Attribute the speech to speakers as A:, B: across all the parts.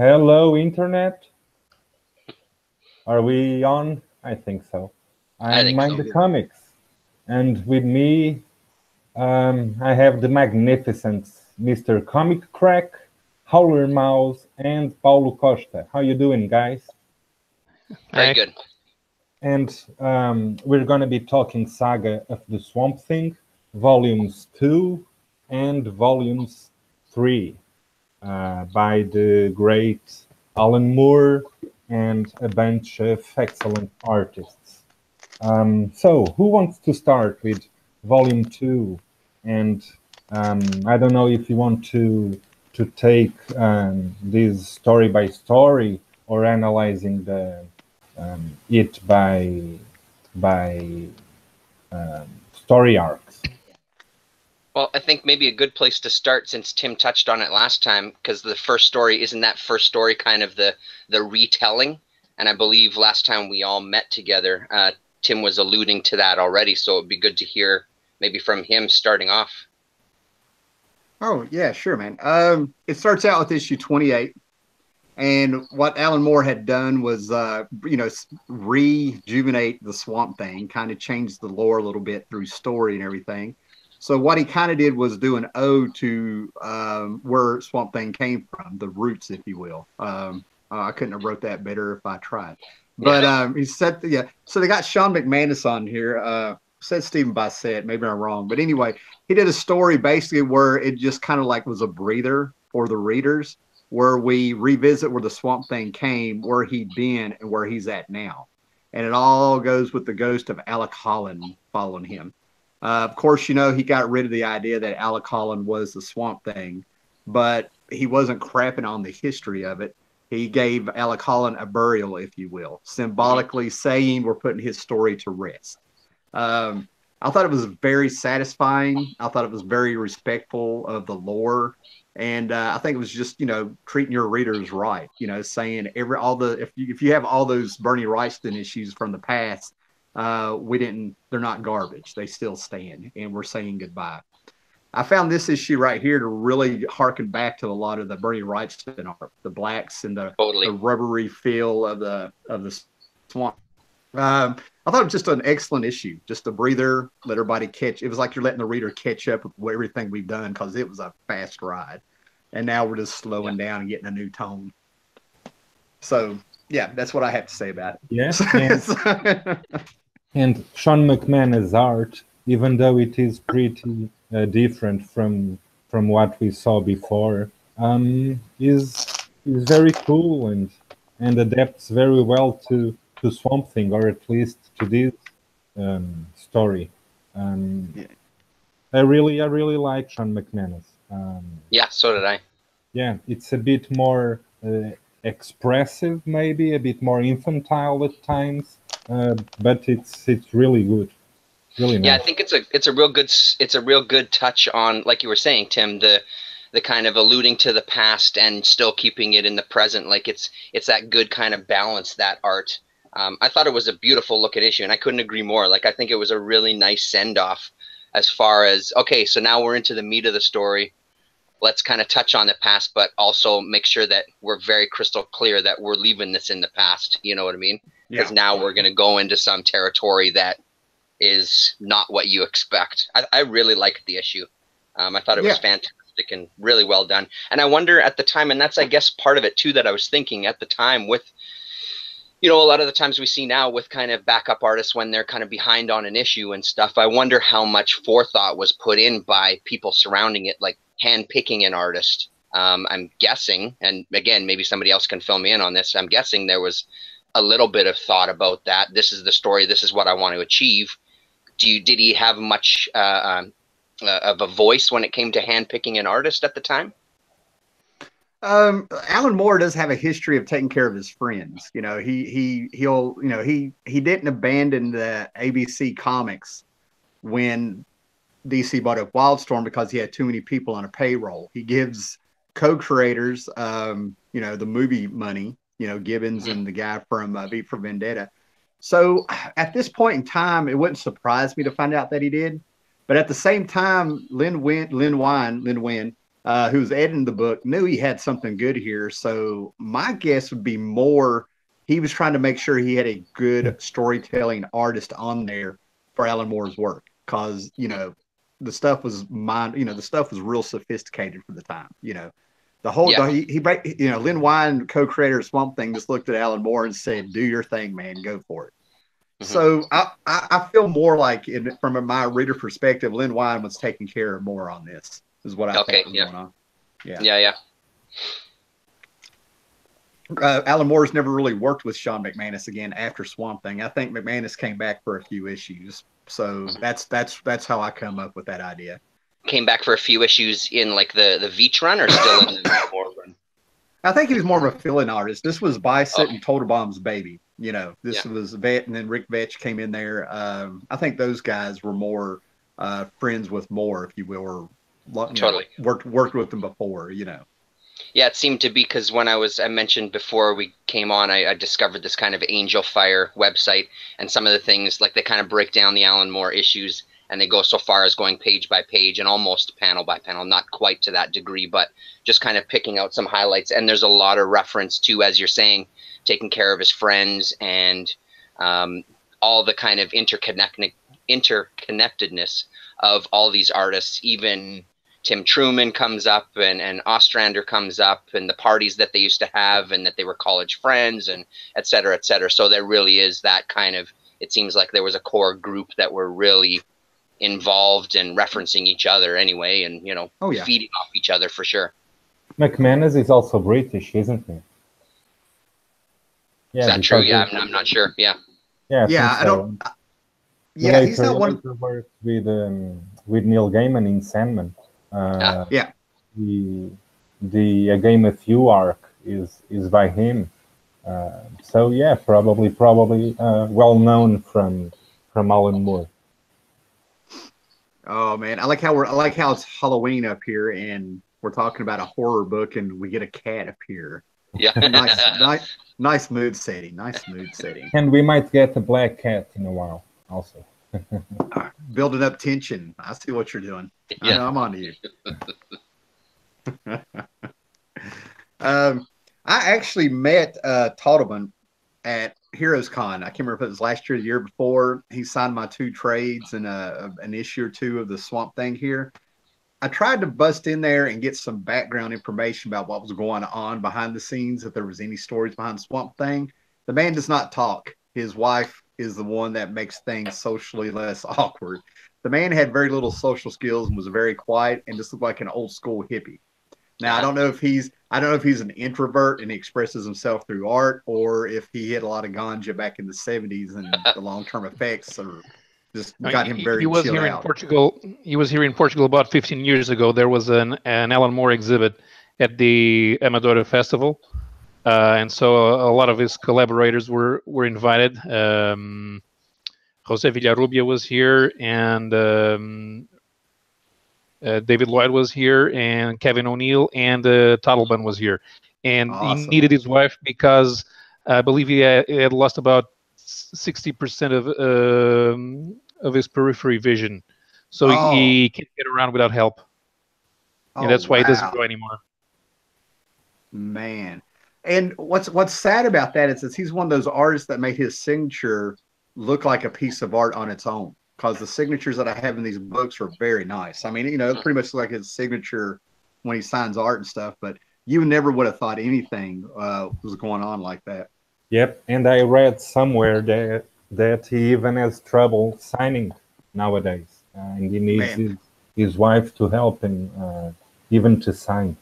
A: Hello, Internet. Are we on? I think so.
B: I
A: I'm
B: think
A: Mind
B: so.
A: the Comics, and with me, I have the magnificent Mr. ComicKkrakK, Howlermouse, and Paulo Costa. How you doing, guys?
B: Very good.
A: And we're going to be talking Saga of the Swamp Thing, Volumes 2 and Volumes 3 by the great Alan Moore and a bunch of excellent artists. So, who wants to start with Volume 2? And I don't know if you want to take this story by story or analyzing it by story arcs.
B: Well, I think maybe a good place to start, since Tim touched on it last time, because the first story, isn't that first story kind of the retelling? And I believe last time we all met together, Tim was alluding to that already, so it'd be good to hear maybe from him starting off.
C: Oh, yeah, sure, man. It starts out with issue 28. And what Alan Moore had done was, rejuvenate the Swamp Thing, kind of change the lore a little bit through story and everything. So what he kind of did was do an ode to where Swamp Thing came from, the roots, if you will. I couldn't have wrote that better if I tried. But he said, so they got Sean McManus on here. Said Stephen Bissett, maybe I'm wrong. But anyway, he did a story basically where it just kind of like was a breather for the readers, where we revisit where the Swamp Thing came, where he'd been, and where he's at now. And it all goes with the ghost of Alec Holland following him. Of course, he got rid of the idea that Alec Holland was the Swamp Thing, but he wasn't crapping on the history of it. He gave Alec Holland a burial, if you will, symbolically saying we're putting his story to rest. I thought it was very satisfying. I thought it was very respectful of the lore. And I think it was just, treating your readers right, saying if you have all those Bernie Wrightston issues from the past, they're not garbage. They still stand, and we're saying goodbye. I found this issue right here to really harken back to a lot of the Bernie Wrightston art, the blacks and the rubbery feel of the swamp. I thought it was just an excellent issue, just a breather, let everybody catch. It was like you're letting the reader catch up with everything we've done, because it was a fast ride. And now we're just slowing down and getting a new tone. So, yeah, that's what I have to say about it.
A: Yes, and Sean McManus' art, even though it is pretty different from what we saw before, is very cool and adapts very well to Swamp Thing, or at least to this story. I really like Sean McManus.
B: Yeah, so did I.
A: Yeah, it's a bit more expressive, maybe a bit more infantile at times, but it's really good, really nice.
B: Yeah, I think it's a real good touch on, like you were saying, Tim, the kind of alluding to the past and still keeping it in the present. Like it's that good kind of balance, that art. I thought it was a beautiful looking issue, and I couldn't agree more. Like, I think it was a really nice send off, as far as, okay, so now we're into the meat of the story. Let's kind of touch on the past, but also make sure that we're very crystal clear that we're leaving this in the past. You know what I mean? Because now we're going to go into some territory that is not what you expect. I really liked the issue. I thought it was fantastic and really well done. And I wonder at the time, and that's, I guess, part of it too, that I was thinking at the time with, a lot of the times we see now with kind of backup artists when they're kind of behind on an issue and stuff, I wonder how much forethought was put in by people surrounding it, like hand-picking an artist. I'm guessing, and again, maybe somebody else can fill me in on this, I'm guessing there was a little bit of thought about that. This is the story. This is what I want to achieve. Did he have much of a voice when it came to hand-picking an artist at the time?
C: Alan Moore does have a history of taking care of his friends. He didn't abandon the ABC Comics when DC bought up Wildstorm because he had too many people on a payroll. He gives co-creators, the movie money, Gibbons and the guy from V for Vendetta. So at this point in time, it wouldn't surprise me to find out that he did. But at the same time, Lin Wynn who's editing the book, knew he had something good here. So my guess would be more he was trying to make sure he had a good storytelling artist on there for Alan Moore's work, because the stuff was the stuff was real sophisticated for the time. The whole Lynn Wein, co-creator of Swamp Thing, just looked at Alan Moore and said, "Do your thing, man. Go for it." Mm-hmm. So I feel more like, from my reader perspective, Lynn Wein was taking care of more on this. Is what I think was going on.
B: Yeah.
C: Alan Moore's never really worked with Sean McManus again after Swamp Thing. I think McManus came back for a few issues, so that's how I come up with that idea.
B: Came back for a few issues in like the Veach run, or still in the Moore run?
C: I think he was more of a fill-in artist. This was Bicep and Totalbaum's baby. This was Vet, and then Rick Vetch came in there. I think those guys were more friends with Moore, if you will, or
B: totally
C: worked with them before.
B: Yeah, it seemed to be, because when I mentioned before we came on, I discovered this kind of Angel Fire website, and some of the things, like, they kind of break down the Alan Moore issues, and they go so far as going page by page and almost panel by panel, not quite to that degree, but just kind of picking out some highlights. And there's a lot of reference to, as you're saying, taking care of his friends and all the kind of interconnectedness of all these artists. Even Tim Truman comes up, and Ostrander comes up, and the parties that they used to have, and that they were college friends, and et cetera, et cetera. So there really is that kind of, it seems like there was a core group that were really involved and referencing each other anyway, and feeding off each other for sure.
A: McManus is also British, isn't he?
B: Yeah, is that true? Yeah, I'm not sure. Yeah.
C: I don't. Yeah, he's not one.
A: Worked with Neil Gaiman in Sandman. The A Game of You arc is by him. So yeah, probably well known from Alan Moore.
C: Oh man, I like how it's Halloween up here, and we're talking about a horror book, and we get a cat appear.
B: Yeah,
C: nice mood setting. Nice mood setting.
A: And we might get a black cat in a while, also.
C: Building up tension. I see what you're doing. Yeah. I know I'm on to you. I actually met Taudelman at Heroes Con. I can't remember if it was last year or the year before. He signed my 2 trades and an issue or 2 of the Swamp Thing here. I tried to bust in there and get some background information about what was going on behind the scenes, if there was any stories behind Swamp Thing. The man does not talk. His wife is the one that makes things socially less awkward. The man had very little social skills and was very quiet and just looked like an old school hippie. Now, I don't know if he's an introvert and he expresses himself through art, or if he hit a lot of ganja back in the 70s and the long-term effects or just got him very chilled out.
D: He was here in Portugal about 15 years ago. There was an Alan Moore exhibit at the Amadora Festival. And so a lot of his collaborators were invited. Jose Villarrubia was here, and David Lloyd was here, and Kevin O'Neill, and Toddleban was here. And awesome. He needed his wife because I believe he had lost about 60% of his periphery vision. So he can't get around without help. And that's why he doesn't go anymore.
C: Man. And what's sad about that is he's one of those artists that made his signature look like a piece of art on its own, because the signatures that I have in these books are very nice. I mean, it's pretty much like his signature when he signs art and stuff, but you never would have thought anything was going on like that.
A: Yep, and I read somewhere that he even has trouble signing nowadays, and he needs his wife to help him even to sign.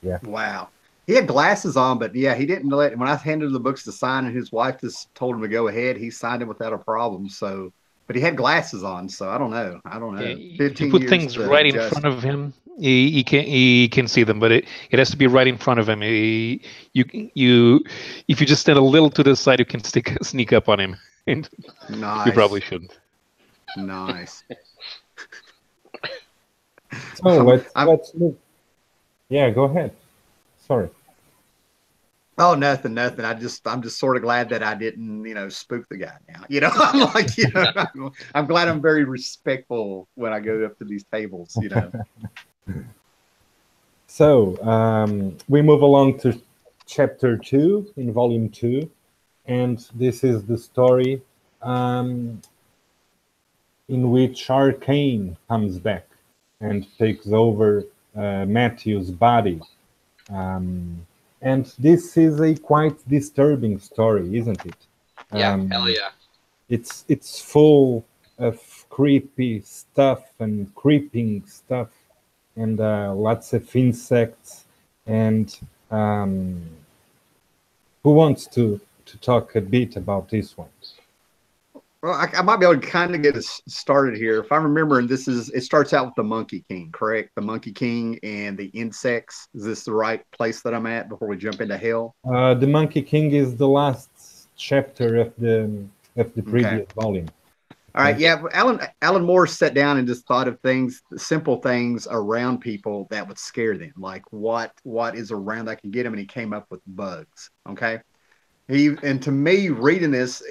A: Yeah.
C: Wow. He had glasses on, but yeah, he didn't when I handed him the books to sign, and his wife just told him to go ahead, he signed it without a problem. So, but he had glasses on, so I don't know.
D: If you put things right in front of him, he can see them, but it has to be right in front of him. If you just stand a little to the side, you can sneak up on him, and
C: nice.
D: You probably shouldn't.
C: Nice.
A: So let's move. Yeah, go ahead. Sorry.
C: Oh, nothing. I'm just sort of glad that I didn't, spook the guy now. I'm like, I'm glad I'm very respectful when I go up to these tables,
A: So we move along to chapter 2 in volume 2, and this is the story in which Arcane comes back and takes over Matthew's body. And this is a quite disturbing story, isn't it?
B: Yeah, hell yeah.
A: It's full of creepy stuff and creeping stuff, and lots of insects. And who wants to talk a bit about this one?
C: Well, I might be able to kind of get us started here. If I'm remembering, it starts out with the Monkey King, correct? The Monkey King and the insects. Is this the right place that I'm at before we jump into hell?
A: The Monkey King is the last chapter of the previous volume.
C: All right, yeah. Alan Moore sat down and just thought of things, simple things around people that would scare them, like what is around that can get them, and he came up with bugs. Okay. And to me, reading this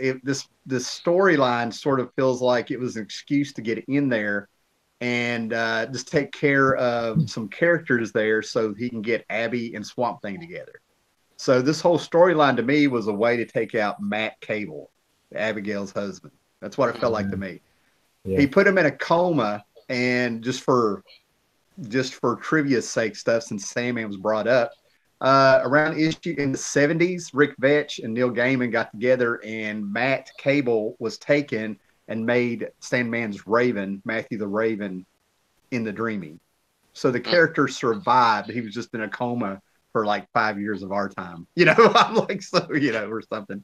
C: storyline sort of feels like it was an excuse to get in there and just take care of some characters there so he can get Abby and Swamp Thing together. So this whole storyline to me was a way to take out Matt Cable, Abigail's husband. That's what it felt like to me. Yeah. He put him in a coma, and just for trivia's sake stuff, since Sandman was brought up, around issue in the 70s, Rick Vetch and Neil Gaiman got together, and Matt Cable was taken and made Sandman's Raven, Matthew the Raven, in the Dreaming. So the character survived. He was just in a coma for like 5 years of our time. I'm like, so, or something.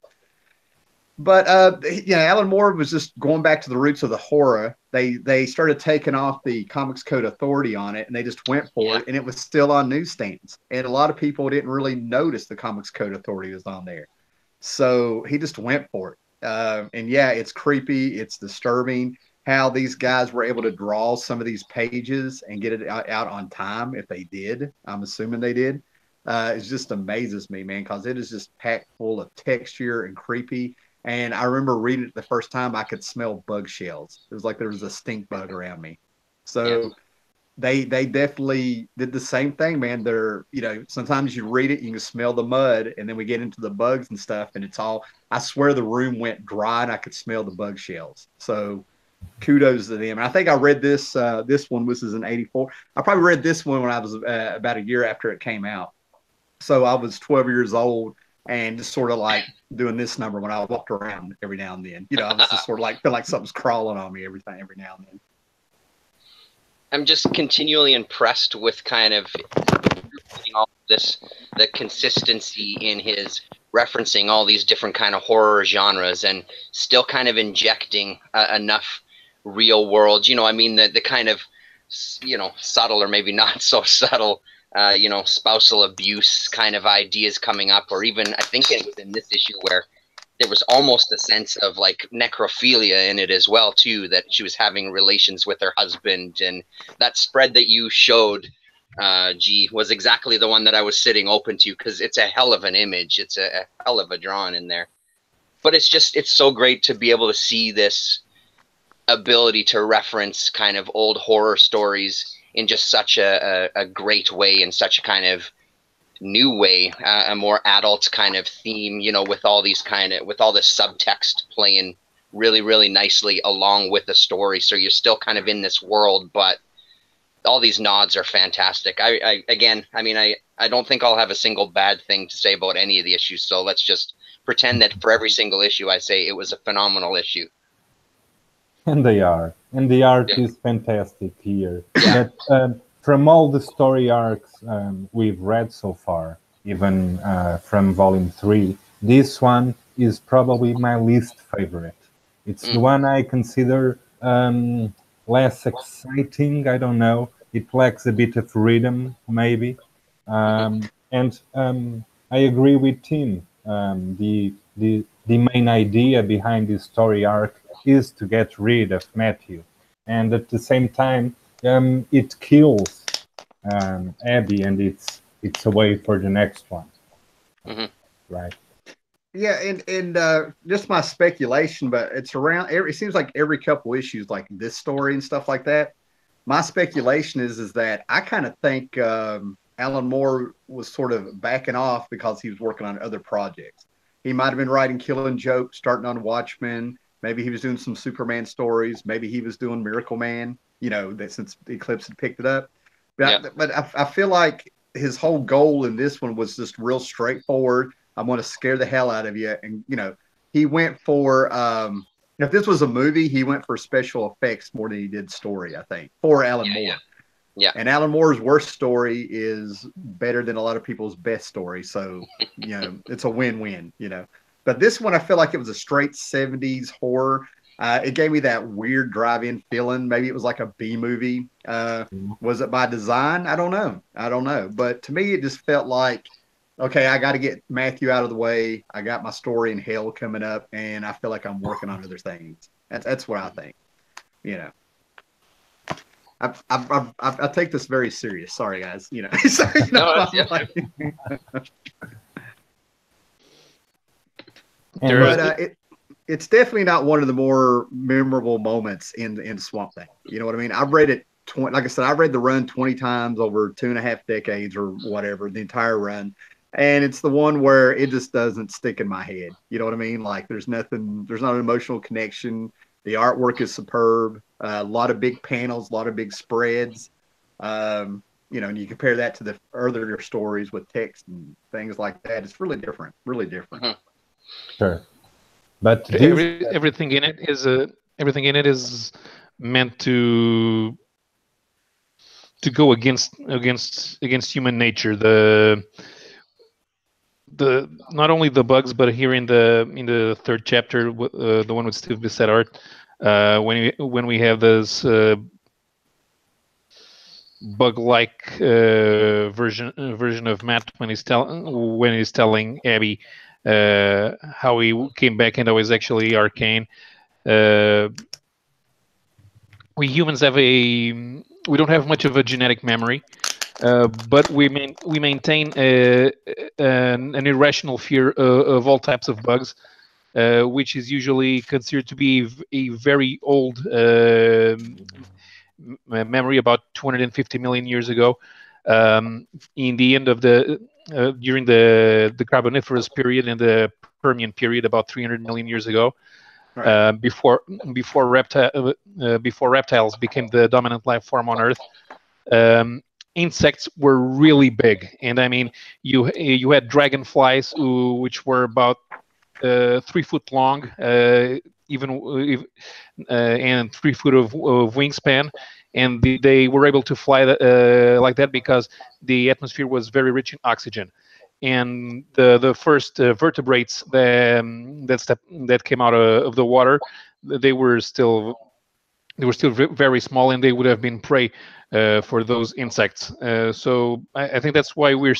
C: But Alan Moore was just going back to the roots of the horror. They started taking off the Comics Code Authority on it, and they just went for it, and it was still on newsstands. And a lot of people didn't really notice the Comics Code Authority was on there. So he just went for it. And yeah, it's creepy. It's disturbing how these guys were able to draw some of these pages and get it out on time, if they did. I'm assuming they did. It just amazes me, man, because it is just packed full of texture and creepy. And I remember reading it the first time, I could smell bug shells. It was like there was a stink bug around me. So they definitely did the same thing, man. They're, sometimes you read it, you can smell the mud, and then we get into the bugs and stuff, and it's all, I swear the room went dry and I could smell the bug shells. So kudos to them. And I think I read this one, this is in 84. I probably read this one when I was about a year after it came out. So I was 12 years old, and just sort of like doing this number when I walked around every now and then. I was just sort of like, feel like something's crawling on me every now and then.
B: I'm just continually impressed with kind of all this, the consistency in his referencing all these different kind of horror genres and still kind of injecting enough real world, the kind of, subtle or maybe not so subtle spousal abuse kind of ideas coming up, or even I think it was in this issue where there was almost a sense of like necrophilia in it as well too, that she was having relations with her husband. And that spread that you showed, G, was exactly the one that I was sitting open to, because it's a hell of an image. It's a hell of a drawing in there. But it's so great to be able to see this ability to reference kind of old horror stories in just such a great way, in such a kind of new way, a more adult kind of theme, with all this subtext playing really, really nicely along with the story. So you're still kind of in this world, but all these nods are fantastic. I don't think I'll have a single bad thing to say about any of the issues. So let's just pretend that for every single issue, I say it was a phenomenal issue.
A: And they are. And the art is fantastic here. Yeah. But from all the story arcs we've read so far, even from Volume 3, this one is probably my least favorite. It's the one I consider less exciting. I don't know. It lacks a bit of rhythm, maybe. And I agree with Tim. The main idea behind this story arc is to get rid of Matthew, and at the same time it kills Abby, and it's a way for the next one. Right?
C: Yeah, and just my speculation, but it's around it seems like every couple issues like this story and stuff like that. My speculation is that I kind of think Alan Moore was sort of backing off because he was working on other projects. He might have been writing Killing Joke, starting on Watchmen. Maybe he was doing some Superman stories. Maybe he was doing Miracle Man, that since Eclipse had picked it up. But I feel like his whole goal in this one was just real straightforward. I want to scare the hell out of you. And, he went for, if this was a movie, he went for special effects more than he did story, I think, for Alan Moore.
B: Yeah.
C: And Alan Moore's worst story is better than a lot of people's best story. So, it's a win-win, But this one, I feel like it was a straight 70s horror. It gave me that weird drive-in feeling. Maybe it was like a B movie. Was it by design? I don't know. But to me, it just felt like, okay, I got to get Matthew out of the way. I got my story in hell coming up, and I feel like I'm working on other things. That's what I think. I take this very serious. Sorry, guys. It's definitely not one of the more memorable moments in Swamp Thing. You know what I mean? I've read it. Like I said, I've read the run 20 times over 2.5 decades or whatever, the entire run. And it's the one where it just doesn't stick in my head. You know what I mean? Like there's not an emotional connection. The artwork is superb. A lot of big panels, a lot of big spreads. And you compare that to the earlier stories with text and things like that. It's really different. Really different.
B: Mm-hmm.
A: Sure. But
D: everything in it is meant to go against human nature. The not only the bugs, but here in the third chapter, the one with Steve Bissett art, when we have this bug-like version of Matt when he's telling Abby how he came back and was actually arcane. We humans we don't have much of a genetic memory. But we maintain an irrational fear of all types of bugs, which is usually considered to be a very old memory, about 250 million years ago. In the end of during the Carboniferous period and the Permian period, about 300 million years ago, right. Before reptiles became the dominant life form on Earth. Insects were really big, and I mean, you had dragonflies which were about 3 foot long, and 3 foot of wingspan, and they were able to fly like that because the atmosphere was very rich in oxygen. And the first vertebrates that came out of the water, they were still very small, and they would have been prey for those insects. So I think that's why we're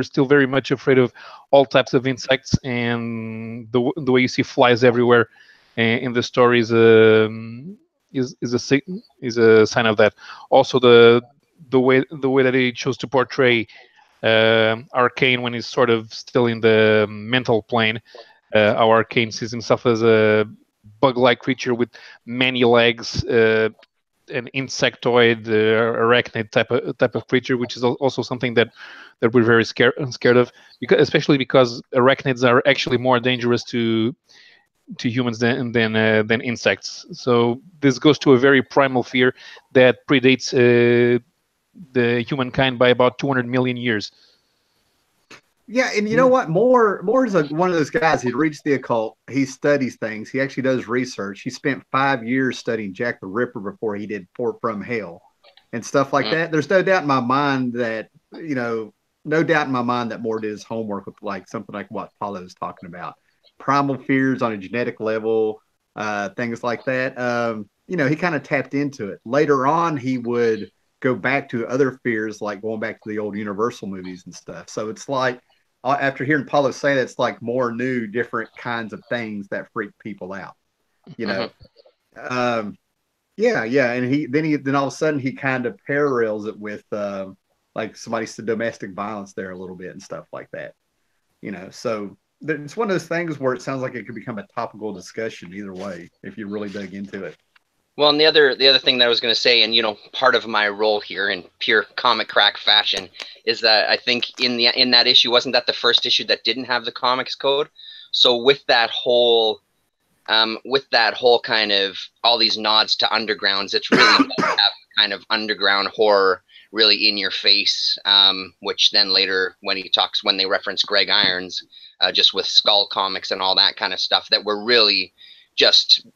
D: still very much afraid of all types of insects, and the way you see flies everywhere in the stories is a sign of that. Also, the way that he chose to portray Arcane when he's sort of still in the mental plane. How Arcane sees himself as a bug-like creature with many legs, an insectoid, arachnid type of creature, which is also something that we're very scared of, especially because arachnids are actually more dangerous to humans than insects. So this goes to a very primal fear that predates the humankind by about 200 million years.
C: Yeah, and you know what? Moore is one of those guys. He reads the occult. He studies things. He actually does research. He spent 5 years studying Jack the Ripper before he did From Hell and stuff like that. There's no doubt in my mind that Moore did his homework with something like what Paulo is talking about. Primal fears on a genetic level, things like that. He kind of tapped into it. Later on, he would go back to other fears, like going back to the old Universal movies and stuff. So it's like, after hearing Paulo say that, it's like more new, different kinds of things that freak people out, Yeah, and then all of a sudden he kind of parallels it with like somebody's domestic violence there a little bit and stuff like that, So it's one of those things where it sounds like it could become a topical discussion either way if you really dug into it.
B: Well, and the other thing that I was going to say, and you know, part of my role here in pure ComicKkrakK fashion is that I think in that issue, wasn't that the first issue that didn't have the comics code? So with that whole kind of all these nods to undergrounds, it's really does have kind of underground horror really in your face, which then later when they reference Greg Irons, just with Skull Comics and all that kind of stuff, that were really just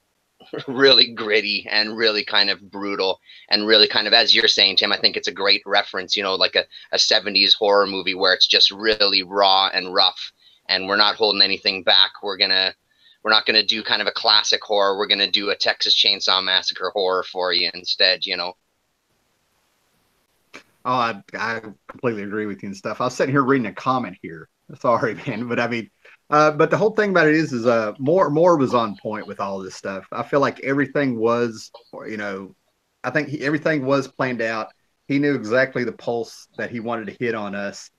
B: really gritty and really kind of brutal and really kind of, as you're saying, Tim, I think it's a great reference, you know, like a 70s horror movie where it's just really raw and rough, and we're not holding anything back. We're not gonna do kind of a classic horror. We're gonna do a Texas Chainsaw Massacre horror for you instead, you know.
C: Oh, I completely agree with you and stuff. I was sitting here reading a comment here. Sorry, man, but I mean, but the whole thing about it is more was on point with all this stuff. I feel like everything was, you know, I think everything was planned out. He knew exactly the pulse that he wanted to hit on us.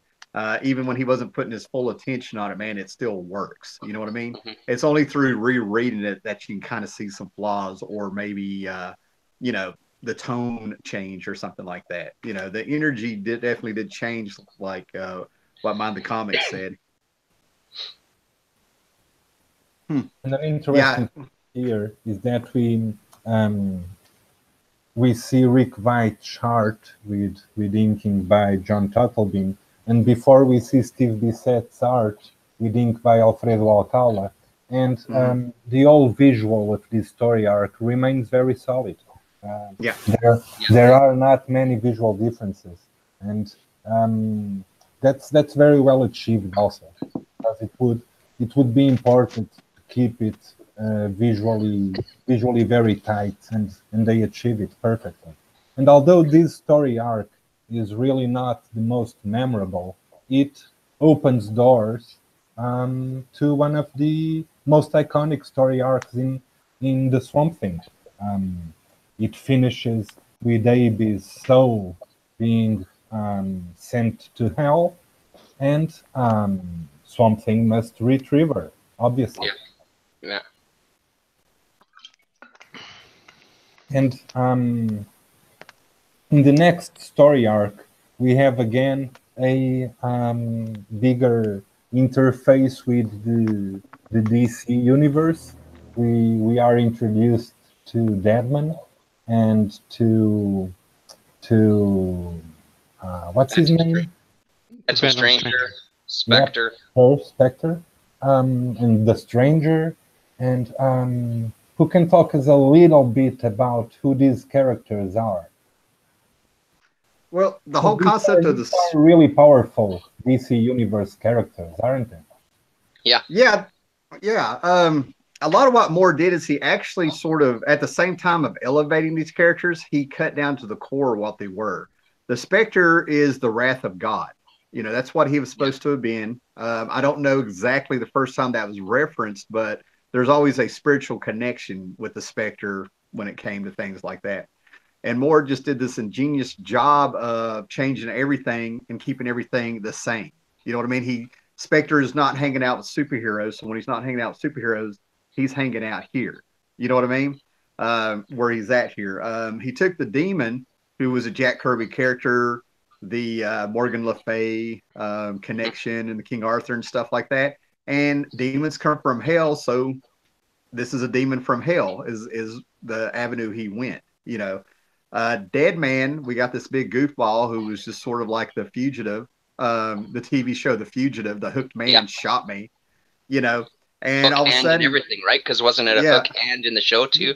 C: Even when he wasn't putting his full attention on it, man, it still works. You know what I mean?
B: Mm-hmm.
C: It's only through rereading it that you can kind of see some flaws, or maybe, you know, the tone change or something like that. You know, the energy definitely did change, like what Mind the Comics said.
A: And an interesting thing here is that we see Rick Veitch's art with inking by John Tuttlebin, and before we see Steve Bissett's art with ink by Alfredo Alcala, and the whole visual of this story arc remains very solid. There are not many visual differences, and that's very well achieved also, because it would be important to keep it visually very tight, and they achieve it perfectly. And although this story arc is really not the most memorable, it opens doors to one of the most iconic story arcs in the Swamp Thing. It finishes with Abe's soul being sent to hell, and Swamp Thing must retrieve her, obviously.
B: Yeah.
A: And in the next story arc, we have again a bigger interface with the DC universe. We are introduced to Deadman and to what's his name?
B: It's a Stranger, Spectre.
A: Yep, Spectre, and the Stranger, and who can talk us a little bit about who these characters are?
C: Well, the whole concept of this
A: are really powerful DC Universe characters, aren't they?
C: Yeah. A lot of what Moore did is he actually sort of, at the same time of elevating these characters, he cut down to the core of what they were. The Spectre is the wrath of God. You know, that's what he was supposed to have been. I don't know exactly the first time that was referenced, but there's always a spiritual connection with the Spectre when it came to things like that. And Moore just did this ingenious job of changing everything and keeping everything the same. You know what I mean? Spectre is not hanging out with superheroes. So when he's not hanging out with superheroes, he's hanging out here. You know what I mean? Where he's at here. He took the Demon, who was a Jack Kirby character, the Morgan Le Fay connection, and the King Arthur and stuff like that. And demons come from hell, so this is a demon from hell is the avenue he went. You know, Dead Man, we got this big goofball who was just sort of like the fugitive, the TV show The Fugitive, the hooked man shot me. You know, and
B: hook
C: all of a sudden,
B: and everything, right? Because wasn't it a hook and in the show too?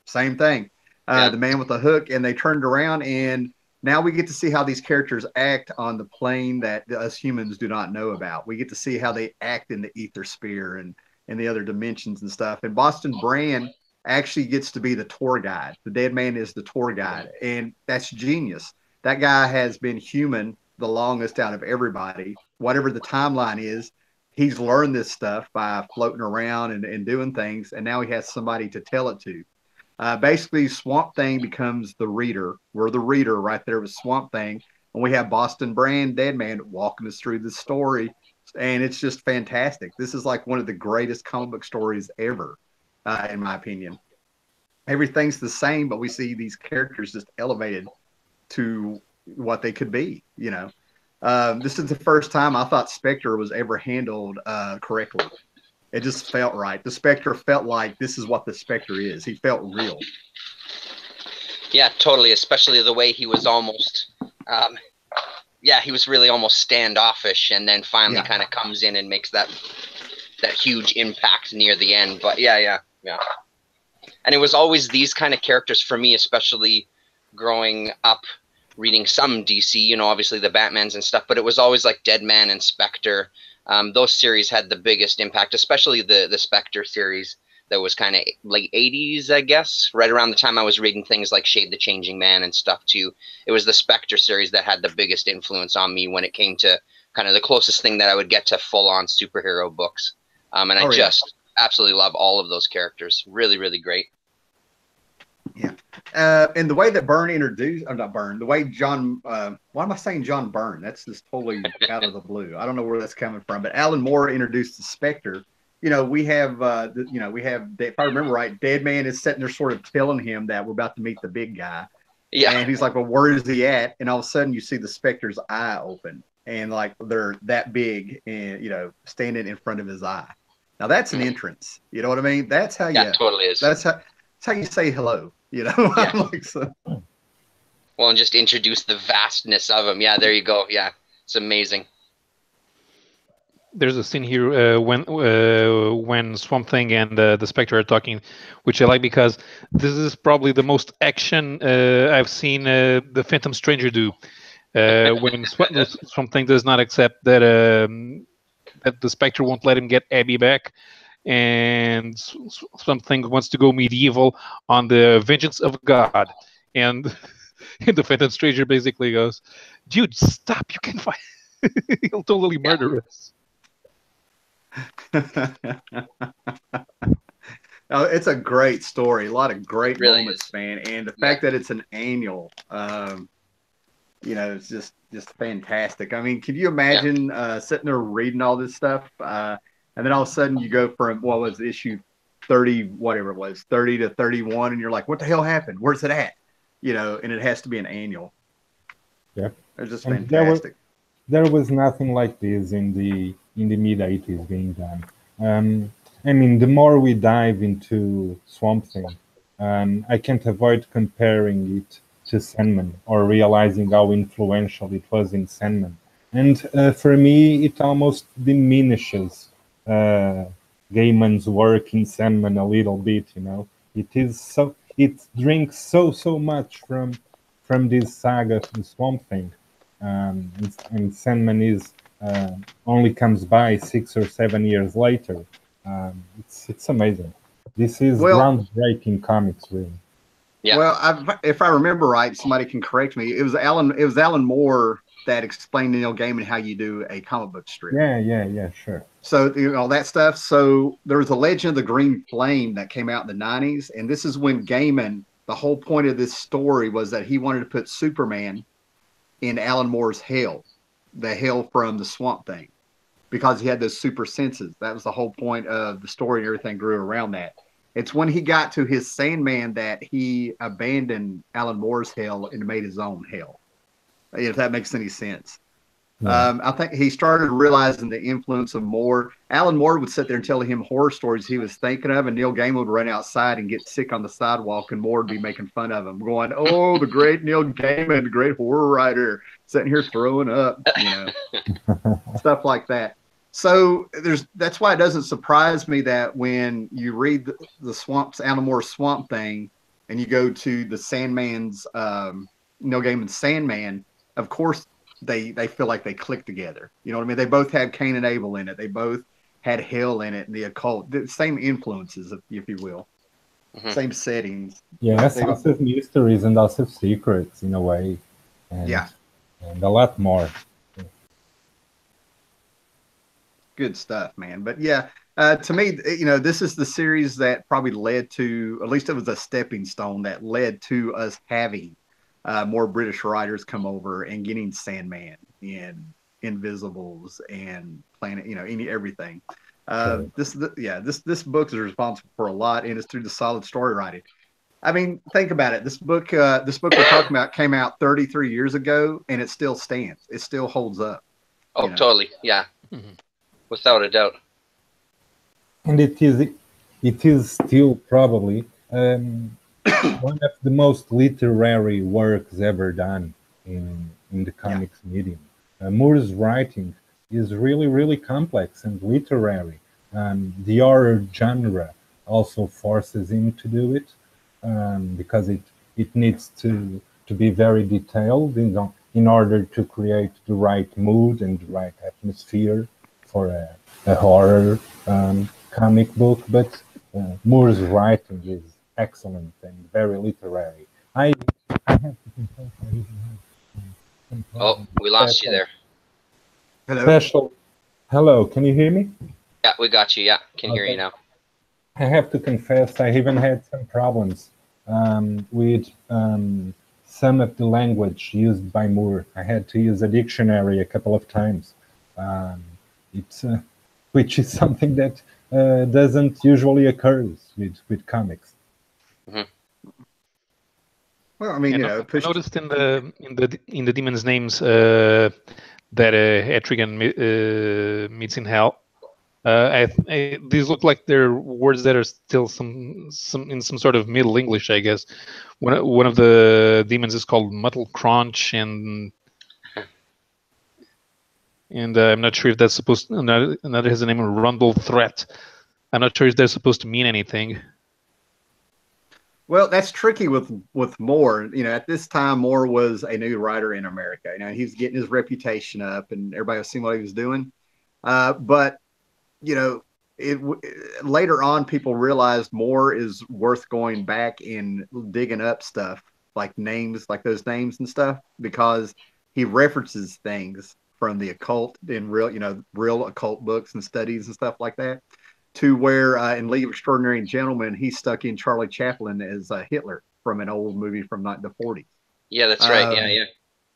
C: Same thing. The man with the hook, and they turned around, and now we get to see how these characters act on the plane that us humans do not know about. We get to see how they act in the ether sphere and the other dimensions and stuff. And Boston Brand actually gets to be the tour guide. The Dead Man is the tour guide, and that's genius. That guy has been human the longest out of everybody. Whatever the timeline is, he's learned this stuff by floating around and doing things, and now he has somebody to tell it to. Basically, Swamp Thing becomes the reader. We're the reader right there with Swamp Thing. And we have Boston Brand, Dead Man, walking us through the story. And it's just fantastic. This is like one of the greatest comic book stories ever, in my opinion. everything's the same, but we see these characters just elevated to what they could be. This is the first time I thought Spectre was ever handled correctly. It just felt right. The Spectre felt like this is what the Spectre is. He felt real.
B: Yeah, totally. Especially the way he was almost, he was really almost standoffish, and then finally kind of comes in and makes that huge impact near the end. But yeah. And it was always these kind of characters for me, especially growing up reading some DC, obviously the Batmans and stuff, but it was always like Deadman and Spectre. Those series had the biggest impact, especially the Spectre series that was kind of late 80s, I guess, right around the time I was reading things like Shade the Changing Man and stuff too. It was the Spectre series that had the biggest influence on me when it came to kind of the closest thing that I would get to full-on superhero books. And I just absolutely love all of those characters. Really, really great.
C: Yeah. And the way that Byrne introduced, or not Byrne, the way John, why am I saying John Byrne? That's just totally out of the blue. I don't know where that's coming from, but Alan Moore introduced the Spectre. We have, if I remember right, Deadman is sitting there sort of telling him that we're about to meet the big guy. Yeah. And he's like, well, where is he at? And all of a sudden you see the Spectre's eye open, and like they're that big and, standing in front of his eye. Now that's an entrance. You know what I mean? That's how
B: that totally is.
C: That's how you say hello.
B: Yeah.
C: Like, so.
B: Well, and just introduce the vastness of him. Yeah, there you go. Yeah, it's amazing.
D: There's a scene here when Swamp Thing and the Spectre are talking, which I like because this is probably the most action I've seen the Phantom Stranger do. When Swamp Thing does not accept that that the Spectre won't let him get Abby back, and something wants to go medieval on the vengeance of God, and the Phantom Stranger basically goes, "Dude, stop! You can fight. He'll totally murder us."
C: Oh, it's a great story. A lot of great moments,
B: is.
C: Man, and the fact that it's an annual, it's just fantastic. I mean, can you imagine sitting there reading all this stuff? And then all of a sudden you go from, what was issue 30, whatever it was, 30 to 31, and you're like, what the hell happened? Where's it at? And it has to be an annual.
A: Yeah.
C: It's just fantastic.
A: There was nothing like this in the mid-80s being done. I mean, the more we dive into Swamp Thing, I can't avoid comparing it to Sandman, or realizing how influential it was in Sandman. And for me, it almost diminishes Gaiman's work in Sandman a little bit. It drinks so much from this saga of the Swamp Thing, and Sandman is only comes by 6 or 7 years later. It's amazing. This is groundbreaking comics, really.
B: Yeah.
C: Well, if I remember right, somebody can correct me. It was Alan Moore that explained to Neil Gaiman how you do a comic book strip.
A: Yeah, sure.
C: So that stuff. So there was a Legend of the Green Flame that came out in the 90s, and this is when Gaiman, the whole point of this story was that he wanted to put Superman in Alan Moore's hell, the hell from the Swamp Thing, because he had those super senses. That was the whole point of the story, and everything grew around that. It's when he got to his Sandman that he abandoned Alan Moore's hell and made his own hell, if that makes any sense. Yeah. I think he started realizing the influence of Moore. Alan Moore would sit there and tell him horror stories he was thinking of, and Neil Gaiman would run outside and get sick on the sidewalk, and Moore would be making fun of him, going, "Oh, the great Neil Gaiman, the great horror writer, sitting here throwing up," stuff like that. So that's why it doesn't surprise me that when you read the Alan Moore's Swamp Thing, and you go to the Sandman's Neil Gaiman's Sandman, of course they feel like they click together. You know what I mean? They both had Cain and Abel in it. They both had hell in it, and the occult, the same influences, if you will, same settings.
A: Yeah, also mysteries and also secrets in a way. And a lot more.
C: Good stuff, man. But yeah, to me, this is the series that probably led to, at least it was a stepping stone that led to us having more British writers come over and getting Sandman and Invisibles and Planet, everything. This book is responsible for a lot, and it's through the solid story writing. I mean, think about it. This book we're talking about came out 33 years ago, and it still stands. It still holds up.
B: Oh, totally. Yeah.
D: Mhm.
B: Without a doubt.
A: And it is still probably one of the most literary works ever done in the comics medium. Moore's writing is really, really complex and literary. The horror genre also forces him to do it because it needs to be very detailed in order to create the right mood and the right atmosphere for a horror comic book. But Moore's writing is excellent and very literary. I have to confess I even have some
B: Oh,
A: problems.
B: we lost you there.
C: Hello.
A: Special. Hello, can you hear me?
B: Yeah, we got you. Yeah, can hear
A: Okay.
B: you now.
A: I have to confess I even had some problems with some of the language used by Moore. I had to use a dictionary a couple of times. It's which is something that doesn't usually occur with comics.
B: Hmm.
C: Well, I mean,
D: I
C: pushed.
D: noticed in the demons' names that Etrigan meets in hell. These look like they're words that are still some in some sort of Middle English, I guess. One of the demons is called Muddle Crunch, and I'm not sure if that's supposed. Another has the name of Rundle Threat. I'm not sure if they're supposed to mean anything.
C: Well, that's tricky with Moore. At this time, Moore was a new writer in America. He was getting his reputation up, and everybody was seeing what he was doing. But it later on, people realized Moore is worth going back and digging up stuff like names, like those names and stuff, because he references things from the occult in real occult books and studies and stuff like that. To where in League of Extraordinary Gentlemen, he stuck in Charlie Chaplin as Hitler from an old movie from the 40s.
B: Yeah, that's right. Yeah.
C: Yeah,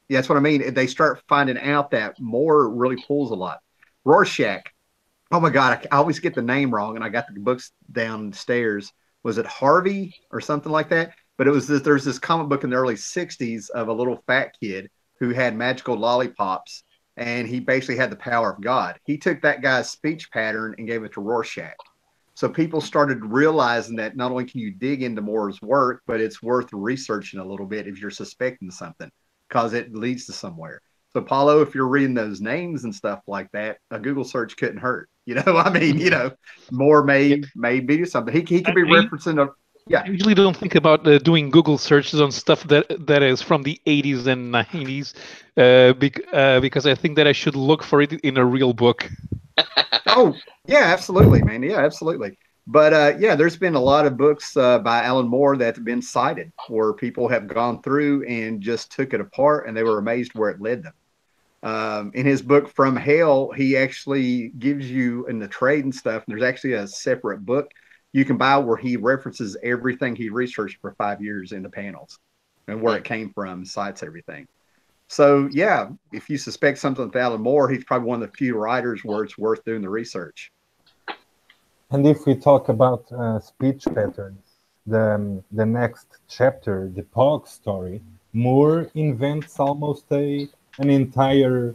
C: that's what I mean. They start finding out that Moore really pulls a lot. Rorschach. Oh my God, I always get the name wrong, and I got the books downstairs. Was it Harvey or something like that? But it was there's this comic book in the early 60s of a little fat kid who had magical lollipops, and he basically had the power of God. He took that guy's speech pattern and gave it to Rorschach. So people started realizing that not only can you dig into Moore's work, but it's worth researching a little bit if you're suspecting something, because it leads to somewhere. So Paulo, if you're reading those names and stuff like that, a Google search couldn't hurt. I mean, Moore may be something. He could be referencing a. Yeah.
D: I usually don't think about doing Google searches on stuff that is from the 80s and 90s because I think that I should look for it in a real book.
C: Oh, yeah, absolutely, man. Yeah, absolutely. But there's been a lot of books by Alan Moore that have been cited where people have gone through and just took it apart and they were amazed where it led them. In his book From Hell, he actually gives you in the trade and stuff. And there's actually a separate book you can buy where he references everything he researched for 5 years in the panels and where it came from, cites everything. So yeah, if you suspect something with Alan Moore, he's probably one of the few writers where it's worth doing the research.
A: And if we talk about speech patterns, the next chapter, the Pog story, Moore invents almost an entire,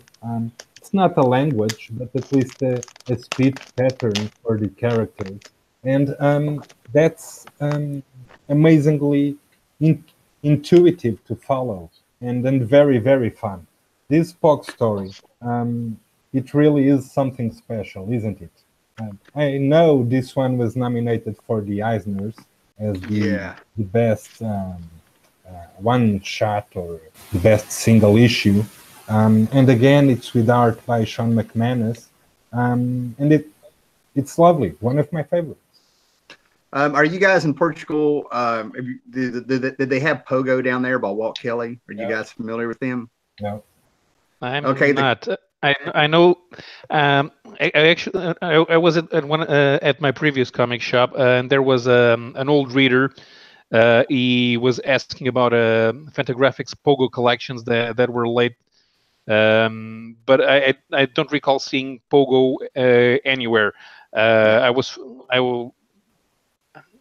A: it's not a language, but at least a speech pattern for the characters. And that's amazingly intuitive to follow and then very, very fun. This Pog story, it really is something special, isn't it? I know this one was nominated for the Eisners as the best one shot or the best single issue. And again, it's with art by Sean McManus. And it's lovely, one of my favorites.
C: Are you guys in Portugal? Did they have Pogo down there by Walt Kelly? Are you guys familiar with them?
A: No.
D: I'm
C: okay,
D: not. I know. I was at my previous comic shop, and there was an old reader. He was asking about Fantagraphics Pogo collections that were late, but I don't recall seeing Pogo anywhere.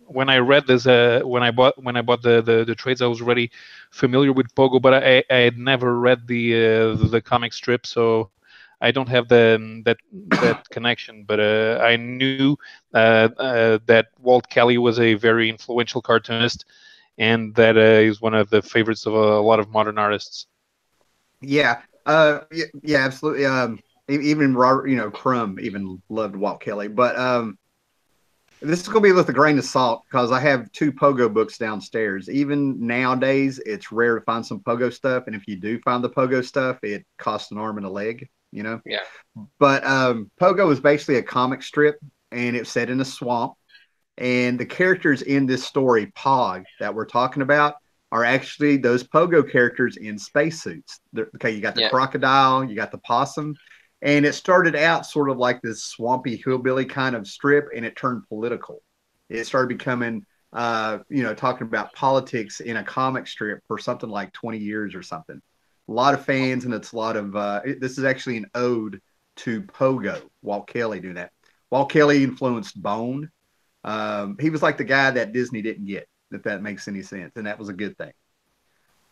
D: when I read this, when I bought the trades, I was already familiar with Pogo, but I had never read the comic strip, so I don't have that connection. But I knew that Walt Kelly was a very influential cartoonist, and that is one of the favorites of a lot of modern artists.
C: Yeah, yeah, absolutely. Even Robert, Crumb even loved Walt Kelly. But this is going to be with a grain of salt because I have 2 Pogo books downstairs. Even nowadays, it's rare to find some Pogo stuff, and if you do find the Pogo stuff, it costs an arm and a leg.
B: Yeah.
C: But Pogo is basically a comic strip, and it's set in a swamp. And the characters in this story, Pog, that we're talking about, are actually those Pogo characters in spacesuits. Okay, you got the crocodile, you got the possum, and it started out sort of like this swampy hillbilly kind of strip, and it turned political. It started becoming, talking about politics in a comic strip for something like 20 years or something. A lot of fans, and it's a lot of, this is actually an ode to Pogo, Walt Kelly doing that. Walt Kelly influenced Bone. He was like the guy that Disney didn't get, if that makes any sense, and that was a good thing.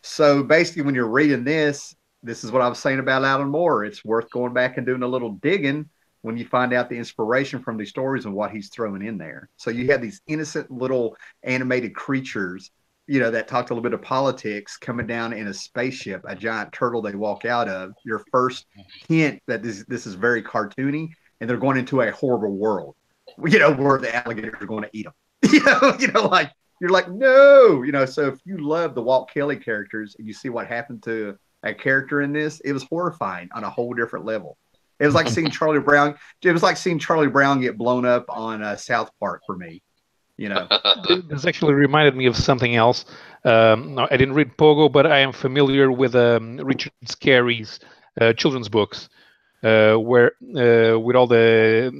C: So basically, when you're reading this is what I was saying about Alan Moore. It's worth going back and doing a little digging when you find out the inspiration from these stories and what he's throwing in there. So you have these innocent little animated creatures, that talked a little bit of politics, coming down in a spaceship, a giant turtle they walk out of. Your first hint that this is very cartoony, and they're going into a horrible world, where the alligators are going to eat them. Like you're like, no, So if you love the Walt Kelly characters and you see what happened to a character in this, it was horrifying on a whole different level. It was like seeing Charlie Brown. It was like seeing Charlie Brown get blown up on South Park for me.
D: This actually reminded me of something else. No, I didn't read Pogo, but I am familiar with Richard Scarry's children's books, where with all the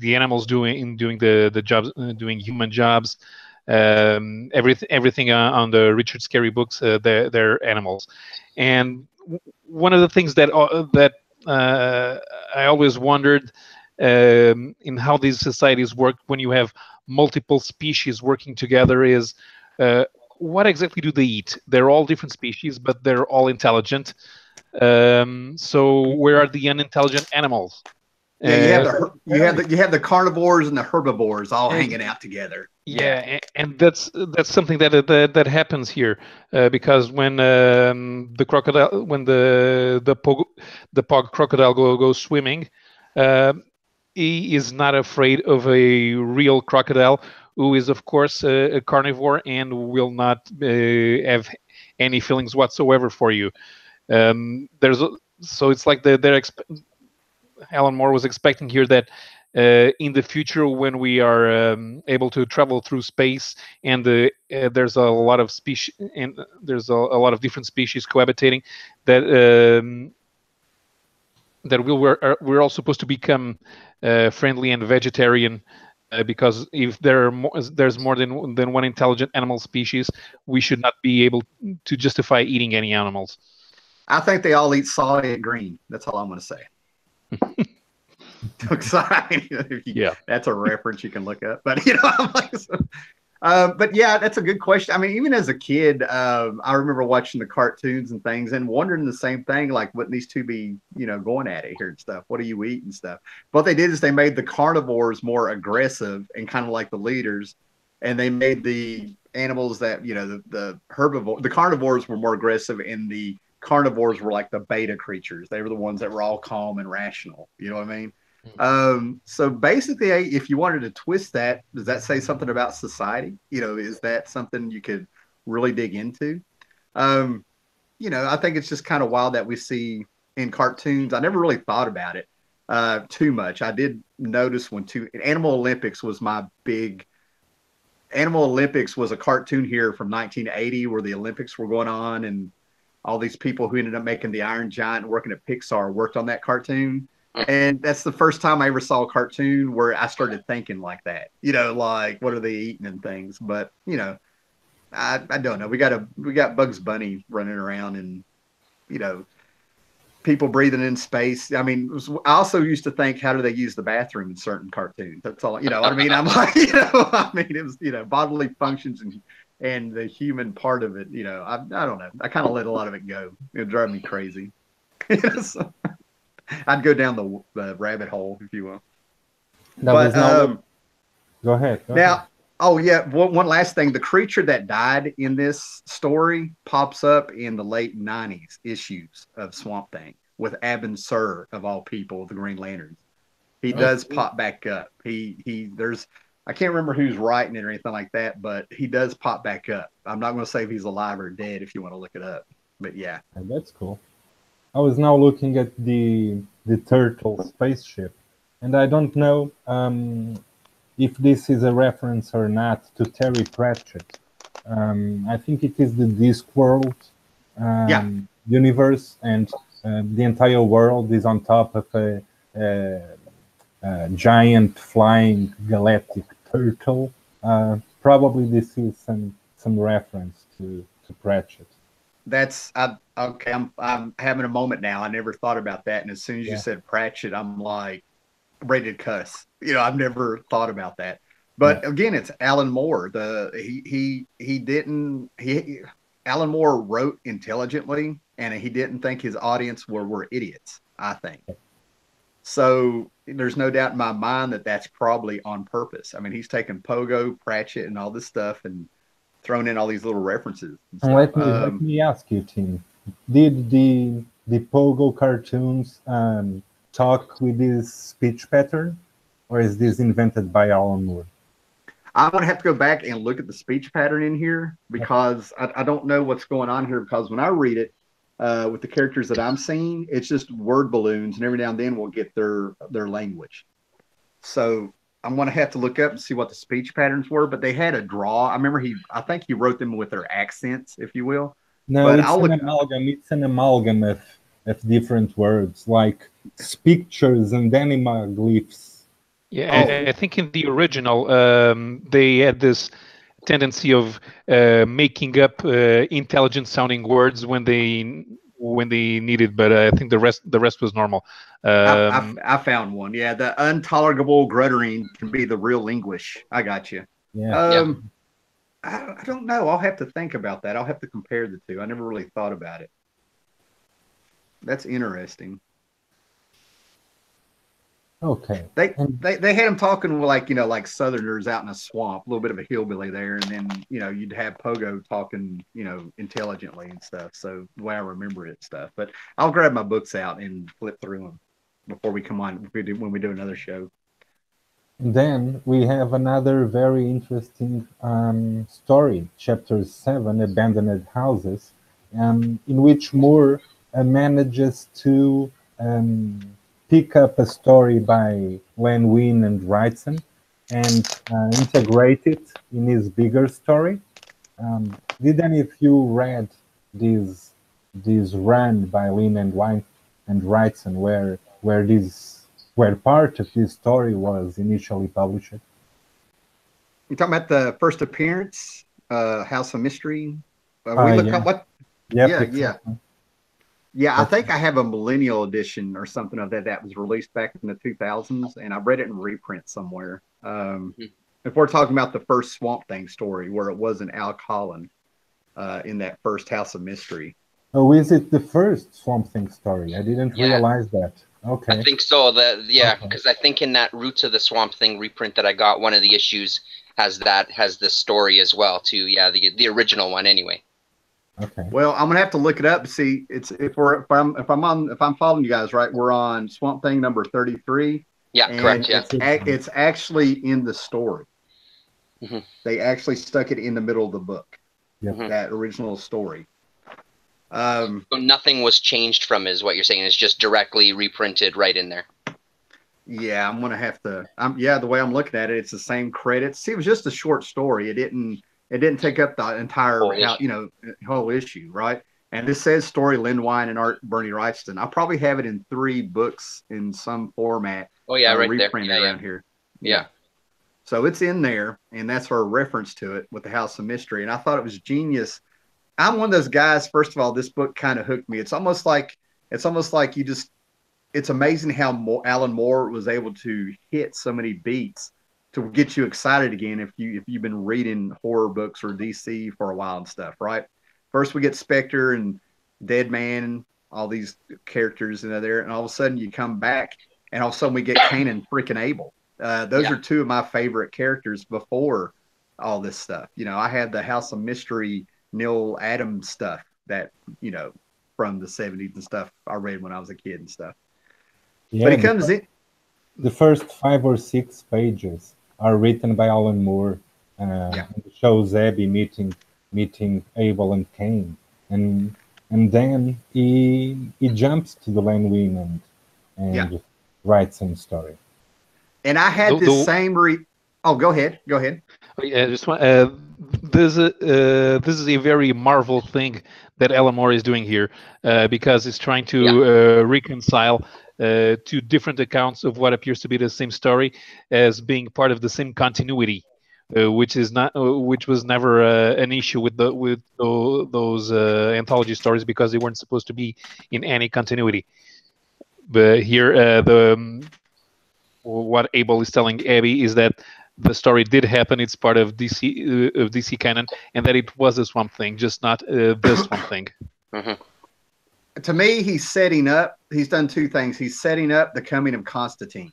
D: animals doing the jobs, doing human jobs, everything on the Richard Scarry books, they're animals. And one of the things that I always wondered in how these societies work when you have multiple species working together is what exactly do they eat? They're all different species, but they're all intelligent. So where are the unintelligent animals?
C: Yeah, you have the carnivores and the herbivores all hanging out together.
D: Yeah, and that's something that happens here because when the crocodile, when the pog crocodile goes swimming, he is not afraid of a real crocodile, who is of course a carnivore and will not have any feelings whatsoever for you. So it's like Alan Moore was expecting here that in the future, when we are able to travel through space and there's a lot of species and there's a lot of different species cohabitating, that we're all supposed to become friendly and vegetarian. Because if there's more than one intelligent animal species, we should not be able to justify eating any animals.
C: I think they all eat soy and green. That's all I'm going to say. That's a reference you can look up. But I'm like, but yeah, that's a good question. I mean, even as a kid, I remember watching the cartoons and things and wondering the same thing, like, wouldn't these two be, going at it here and stuff? What do you eat and stuff? What they did is they made the carnivores more aggressive and kind of like the leaders, and they made the animals that, the carnivores were more aggressive, and the carnivores were like the beta creatures. They were the ones that were all calm and rational. You know what I mean? So basically, if you wanted to twist that, does that say something about society? Is that something you could really dig into? I think it's just kind of wild that we see in cartoons. I never really thought about it too much. I did notice Animal Olympics was my big. Animal Olympics was a cartoon here from 1980 where the Olympics were going on, and all these people who ended up making the Iron Giant and working at Pixar worked on that cartoon. And that's the first time I ever saw a cartoon where I started thinking like that, like, what are they eating and things. But, I don't know. We got Bugs Bunny running around, and, people breathing in space. I mean, I also used to think, how do they use the bathroom in certain cartoons? That's all, you know what I mean? I'm like, I mean, it was, bodily functions and the human part of it, I don't know. I kind of let a lot of it go. It drive me crazy. So, I'd go down the rabbit hole, if you will.
A: Go ahead.
C: Now, oh yeah, one last thing. The creature that died in this story pops up in the late 90s issues of Swamp Thing with Abin Sur, of all people, the Green Lanterns. He does pop back up. There's, I can't remember who's writing it or anything like that, but he does pop back up. I'm not going to say if he's alive or dead if you want to look it up, but yeah.
A: That's cool. I was now looking at the turtle spaceship, and I don't know if this is a reference or not to Terry Pratchett. I think it is the Discworld universe, and the entire world is on top of a giant flying galactic turtle. Probably this is some reference to Pratchett.
C: That's okay. I'm having a moment now. I never thought about that, and as soon as you said Pratchett, I'm like ready to cuss. I've never thought about that. But again, it's Alan Moore. Alan Moore wrote intelligently, and he didn't think his audience were idiots, I think. So there's no doubt in my mind that that's probably on purpose. I mean, he's taken Pogo, Pratchett, and all this stuff and thrown in all these little references.
A: Let me ask you, Tim. Did the Pogo cartoons talk with this speech pattern, or is this invented by Alan Moore?
C: I'm going to have to go back and look at the speech pattern in here, because I don't know what's going on here, because when I read it with the characters that I'm seeing, it's just word balloons, and every now and then we'll get their language. So I'm going to have to look up and see what the speech patterns were, but they had a draw. I remember I think he wrote them with their accents, if you will.
A: No, but it's an amalgam of different words, like pictures and animaglyphs.
D: Yeah, I think in the original, they had this tendency of making up intelligent-sounding words when they needed, but I think the rest was normal.
C: I found one. Yeah, the intolerable gruttering can be the real linguish. I got you.
A: Yeah.
C: I don't know. I'll have to think about that. I'll have to compare the two. I never really thought about it. That's interesting.
A: Okay.
C: They had him talking like Southerners out in a swamp, a little bit of a hillbilly there, and then you'd have Pogo talking intelligently and stuff. So the way I remember it, stuff. But I'll grab my books out and flip through them before we come on when we do another show.
A: Then we have another very interesting story, Chapter 7, Abandoned Houses, in which Moore manages to pick up a story by Len Wein and Wrightson and integrate it in his bigger story. Did any of you read this run by Lin and Wein and Wrightson where part of this story was initially published?
C: You talking about the first appearance, House of Mystery? Yeah, I think I have a millennial edition or something of that was released back in the 2000s, and I read it in reprint somewhere. If we're talking about the first Swamp Thing story, where it wasn't Al Collin in that first House of Mystery.
A: Oh, is it the first Swamp Thing story? I didn't realize that. Okay.
B: I think so. Because I think in that Roots of the Swamp Thing reprint that I got, one of the issues has the story as well too. Yeah, the original one anyway.
C: Okay. Well, I'm gonna have to look it up to see. If I'm following you guys right, we're on Swamp Thing number 33.
B: Yeah, correct. Yeah,
C: it's actually in the story.
B: Mm-hmm.
C: They actually stuck it in the middle of the book.
A: Yep.
C: That original story.
B: So nothing was changed from, is what you're saying? It's just directly reprinted right in there.
C: Yeah, I'm gonna have to. The way I'm looking at it, it's the same credits. See, it was just a short story. It didn't take up the entire whole issue, right? And this says story Lin Wein and art Bernie Wrightson. I'll probably have it in 3 books in some format.
B: Oh yeah, right there.
C: Around here.
B: Yeah.
C: So it's in there, and that's our reference to it with the House of Mystery. And I thought it was genius. I'm one of those guys. First of all, this book kind of hooked me. It's almost like it's almost like it's amazing how Alan Moore was able to hit so many beats to get you excited again if you've been reading horror books or DC for a while and stuff, right? First we get Spectre and Dead Man and all these characters there, and all of a sudden you come back and all of a sudden we get Cain and freaking Abel. Those are two of my favorite characters before all this stuff. I had the House of Mystery Neil Adams stuff that, from the 70s and stuff I read when I was a kid and stuff.
A: Yeah,
C: but he comes in.
A: The first 5 or 6 pages are written by Alan Moore. It shows Abby meeting Abel and Cain, and then he jumps to the Lane Wynn and writes some story.
C: And I had this same Oh, go ahead.
D: Yeah, just one. This is a very Marvel thing that Alan Moore is doing here, because he's trying to reconcile two different accounts of what appears to be the same story as being part of the same continuity, which was never an issue with those anthology stories, because they weren't supposed to be in any continuity. But here, what Abel is telling Abby is that the story did happen. It's part of DC canon, and that it was a Swamp Thing, just not this Swamp Thing.
B: Mm-hmm.
C: To me, he's done two things. He's setting up the coming of Constantine.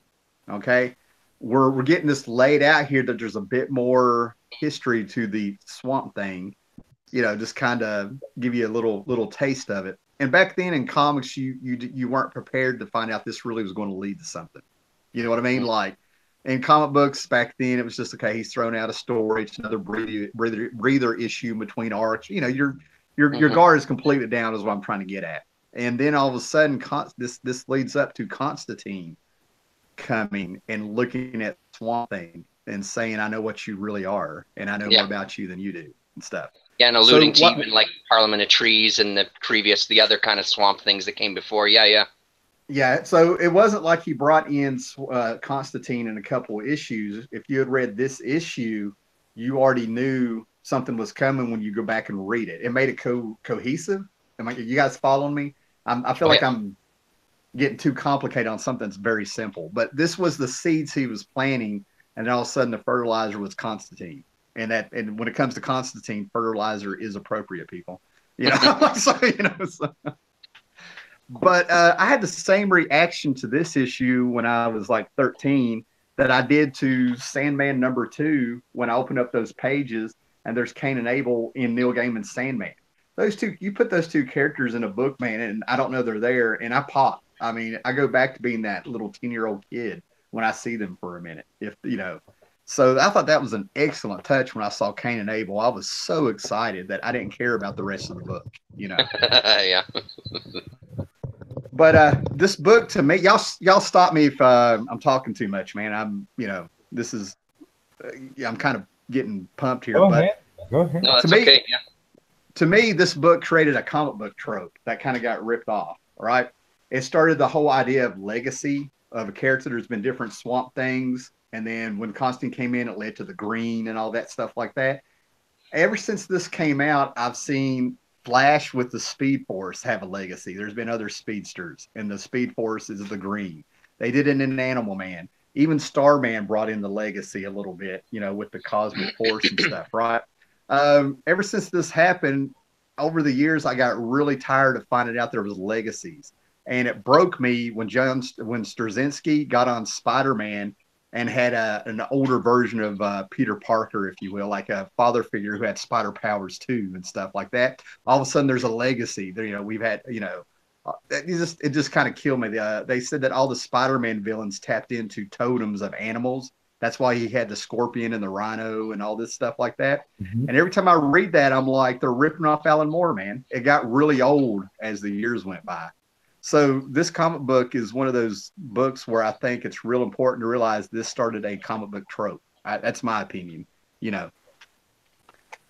C: Okay, we're getting this laid out here that there's a bit more history to the Swamp Thing. Just kind of give you a little taste of it. And back then in comics, you weren't prepared to find out this really was going to lead to something. You know what I mean? Like in comic books back then, it was just, okay, he's thrown out a story. It's another breather issue between arcs. Your guard is completely down is what I'm trying to get at. And then all of a sudden, this leads up to Constantine coming and looking at Swamp Thing and saying, I know what you really are, and I know more about you than you do and stuff.
B: Yeah, and alluding to even like Parliament of Trees and the other kind of Swamp Things that came before.
C: Yeah, so it wasn't like he brought in Constantine in a couple of issues. If you had read this issue, you already knew something was coming when you go back and read it. It made it cohesive. You guys following me? I feel like I'm getting too complicated on something that's very simple. But this was the seeds he was planting, and then all of a sudden the fertilizer was Constantine. And when it comes to Constantine, fertilizer is appropriate, people. But I had the same reaction to this issue when I was like 13 that I did to Sandman #2 when I opened up those pages and there's Cain and Abel in Neil Gaiman's Sandman. Those two, you put those two characters in a book, man, and I don't know they're there, and I pop. I mean, I go back to being that little 10-year-old kid when I see them for a minute. So I thought that was an excellent touch when I saw Cain and Abel. I was so excited that I didn't care about the rest of the book.
B: Yeah.
C: But this book, to me, y'all stop me if I'm talking too much, man. I'm kind of getting pumped here.
A: Go ahead.
B: No, that's okay. Yeah.
C: To me, this book created a comic book trope that kind of got ripped off. Right? It started the whole idea of legacy of a character. There's been different Swamp Things, and then when Constantine came in, it led to the Green and all that stuff like that. Ever since this came out, I've seen Flash with the Speed Force have a legacy. There's been other speedsters, and the Speed Force is the Green. They did it in Animal Man. Even Starman brought in the legacy a little bit, with the Cosmic Force and stuff, right? Ever since this happened, over the years, I got really tired of finding out there was legacies. And it broke me when Straczynski got on Spider-Man and had an older version of Peter Parker, if you will, like a father figure who had spider powers too and stuff like that. All of a sudden, there's a legacy. We've had, it just kind of killed me. They said that all the Spider-Man villains tapped into totems of animals. That's why he had the Scorpion and the Rhino and all this stuff like that. Mm-hmm. And every time I read that, I'm like, they're ripping off Alan Moore, man. It got really old as the years went by. So this comic book is one of those books where I think it's real important to realize this started a comic book trope. That's my opinion.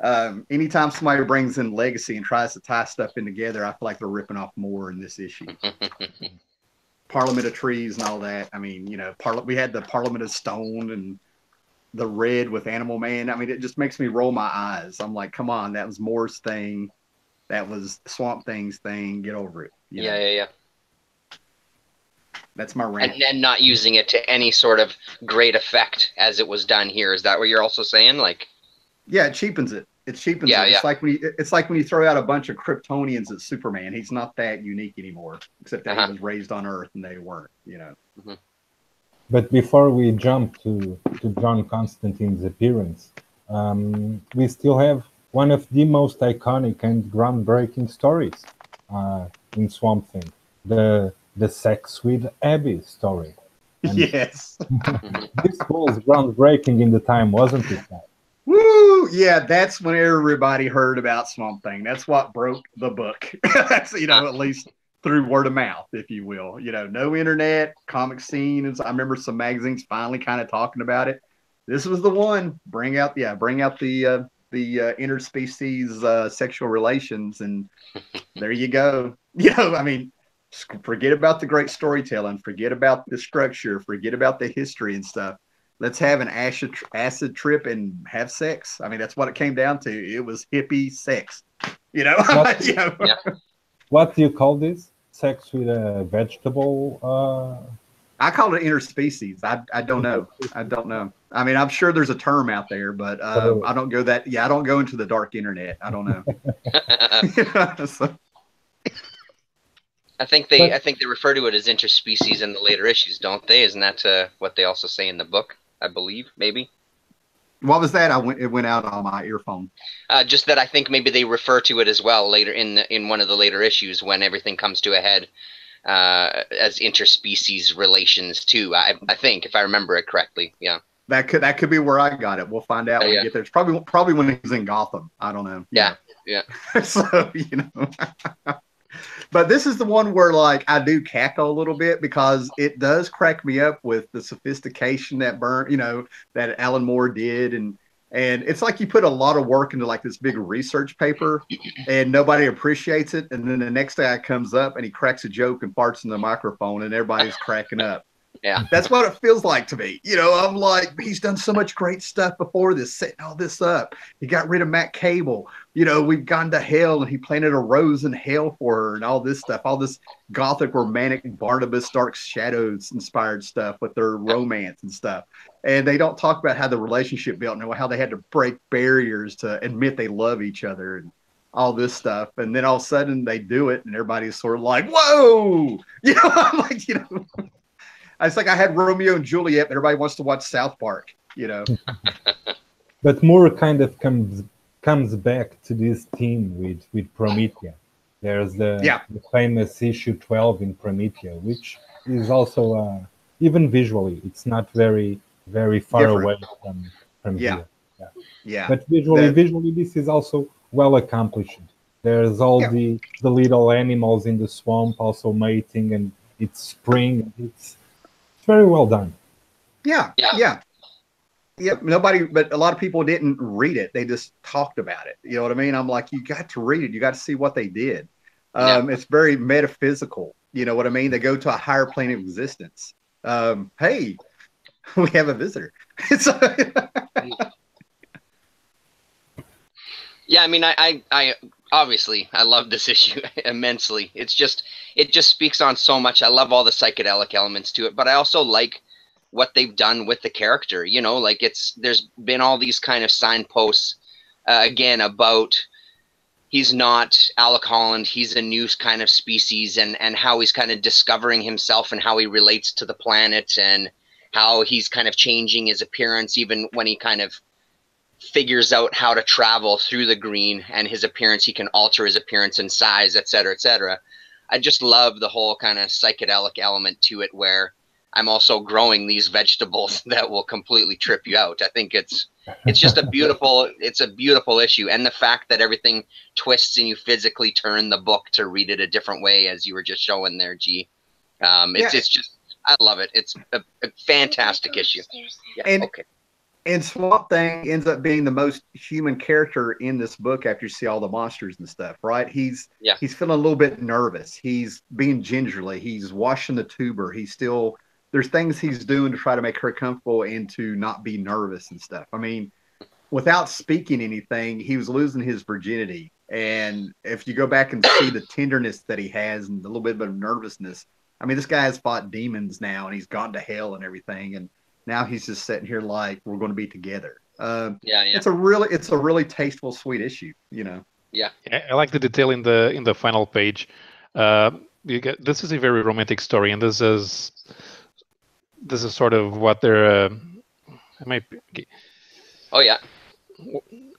C: Anytime somebody brings in legacy and tries to tie stuff in together, I feel like they're ripping off more in this issue. Parliament of Trees and all that. I mean, we had the Parliament of Stone and the Red with Animal Man. I mean, it just makes me roll my eyes. I'm like, come on, that was Moore's thing. That was Swamp Thing's thing. Get over it.
B: Yeah.
C: That's my rant.
B: And not using it to any sort of great effect as it was done here. Is that what you're also saying? Like,
C: yeah, it cheapens it. It cheapens
B: Yeah,
C: it.
B: yeah.
C: It's like when you throw out a bunch of Kryptonians as Superman. He's not that unique anymore, except that he was raised on Earth and they weren't. You know.
A: But before we jump to John Constantine's appearance, we still have one of the most iconic and groundbreaking stories in Swamp Thing, the sex with Abby story. And
C: yes.
A: this was groundbreaking in the time, wasn't it?
C: Woo! Yeah, that's when everybody heard about Swamp Thing. That's what broke the book. That's, you know, at least through word of mouth, if you will. You know, no internet, comic scene. I remember some magazines finally kind of talking about it. This was the one. Bring out the interspecies sexual relations, and there you go. You know, I mean, forget about the great storytelling, forget about the structure, forget about the history and stuff. Let's have an acid trip and have sex. I mean, that's what it came down to. It was hippie sex. You know? You know?
B: Yeah.
A: What do you call this? Sex with a vegetable?
C: I call it interspecies. I don't know. I don't know. I mean, I'm sure there's a term out there, but I don't go that. Yeah, I don't go into the dark internet. I don't know. So.
B: I think they refer to it as interspecies in the later issues, don't they? Isn't that what they also say in the book? I believe, maybe.
C: What was that? It went out on my earphone.
B: Just that I think maybe they refer to it as well later in one of the later issues when everything comes to a head as interspecies relations too. I think, if I remember it correctly. Yeah.
C: That could be where I got it. We'll find out when we get there. It's probably when he was in Gotham. I don't know.
B: Yeah.
C: So, you know. But this is the one where, like, I do cackle a little bit because it does crack me up with the sophistication that that Alan Moore did, and it's like you put a lot of work into like this big research paper, and nobody appreciates it, and then the next guy comes up and he cracks a joke and farts in the microphone, and everybody's cracking up.
B: Yeah,
C: that's what it feels like to me. You know, I'm like, he's done so much great stuff before this, setting all this up. He got rid of Matt Cable. You know, we've gone to hell, and he planted a rose in hell for her, and all this stuff, all this gothic, romantic, Barnabas, Dark Shadows inspired stuff with their romance and stuff. And they don't talk about how the relationship built and how they had to break barriers to admit they love each other and all this stuff. And then all of a sudden they do it, and everybody's sort of like, whoa, you know, I'm like, you know. It's like I had Romeo and Juliet, but everybody wants to watch South Park, you know.
A: But Moore kind of comes back to this theme with Promethea. There's the famous issue 12 in Promethea, which is also even visually, it's not very far away from here.
C: Yeah.
A: But visually, this is also well accomplished. There's all the little animals in the swamp also mating, and it's spring. It's very well done.
C: Yeah. Nobody, but a lot of people didn't read it. They just talked about it. You know what I mean? I'm like, you got to read it. You got to see what they did. It's very metaphysical. You know what I mean? They go to a higher plane of existence. Hey, we have a visitor.
B: Yeah, I mean, I obviously I love this issue immensely. It just speaks on so much. I love all the psychedelic elements to it, but I also like what they've done with the character. You know, like there's been all these kind of signposts again about he's not Alec Holland, he's a new kind of species, and how he's kind of discovering himself and how he relates to the planet and how he's kind of changing his appearance even when he kind of figures out how to travel through the green and his appearance. He can alter his appearance and size, etc., etc. I just love the whole kind of psychedelic element to it where I'm also growing these vegetables that will completely trip you out. I think it's just a beautiful issue. And the fact that everything twists and you physically turn the book to read it a different way, as you were just showing there, G. It's just, I love it. It's a fantastic issue. Yeah,
C: And Swamp Thing ends up being the most human character in this book after you see all the monsters and stuff, right? He's feeling a little bit nervous. He's being gingerly. He's washing the tuber. There's things he's doing to try to make her comfortable and to not be nervous and stuff. I mean, without speaking anything, he was losing his virginity. And if you go back and see the tenderness that he has and a little bit of nervousness, I mean, this guy has fought demons now, and he's gone to hell and everything, and now he's just sitting here like we're going to be together.
B: Yeah.
C: It's a really tasteful, sweet issue, you know.
B: Yeah.
D: I like the detail in the final page. This is a very romantic story, and this is sort of what they're. I might.
B: Oh yeah.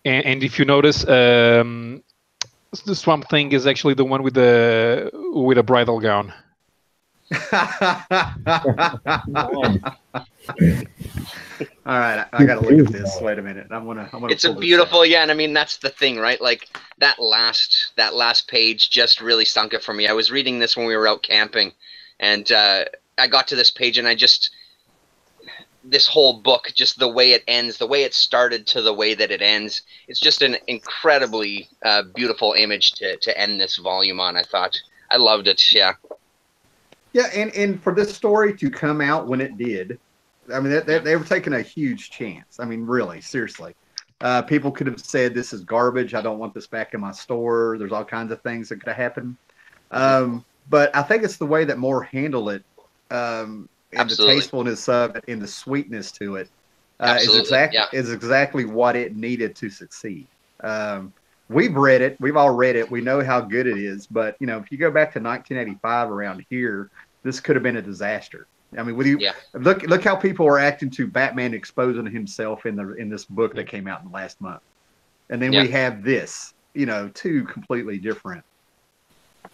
D: And if you notice, the Swamp Thing is actually the one with a bridal gown.
C: All right, I got to look at this. Wait a minute. I'm gonna.
B: It's a beautiful, yeah, and I mean that's the thing, right? Like that last page just really sunk it for me. I was reading this when we were out camping, and I got to this page, and this whole book, just the way it ends, the way it started to the way that it ends, it's just an incredibly beautiful image to end this volume on. I thought I loved it. Yeah.
C: Yeah, and for this story to come out when it did, I mean, they were taking a huge chance. I mean, really, seriously. People could have said, this is garbage. I don't want this back in my store. There's all kinds of things that could have happened. But I think it's the way that Moore handled it, and
B: Absolutely.
C: the tastefulness of it and the sweetness to it is exactly what it needed to succeed. We've read it. We've all read it. We know how good it is. But, you know, if you go back to 1985 around here, this could have been a disaster. I mean, look how people are acting to Batman exposing himself in this book that came out in the last month. And then we have this, you know, two completely different,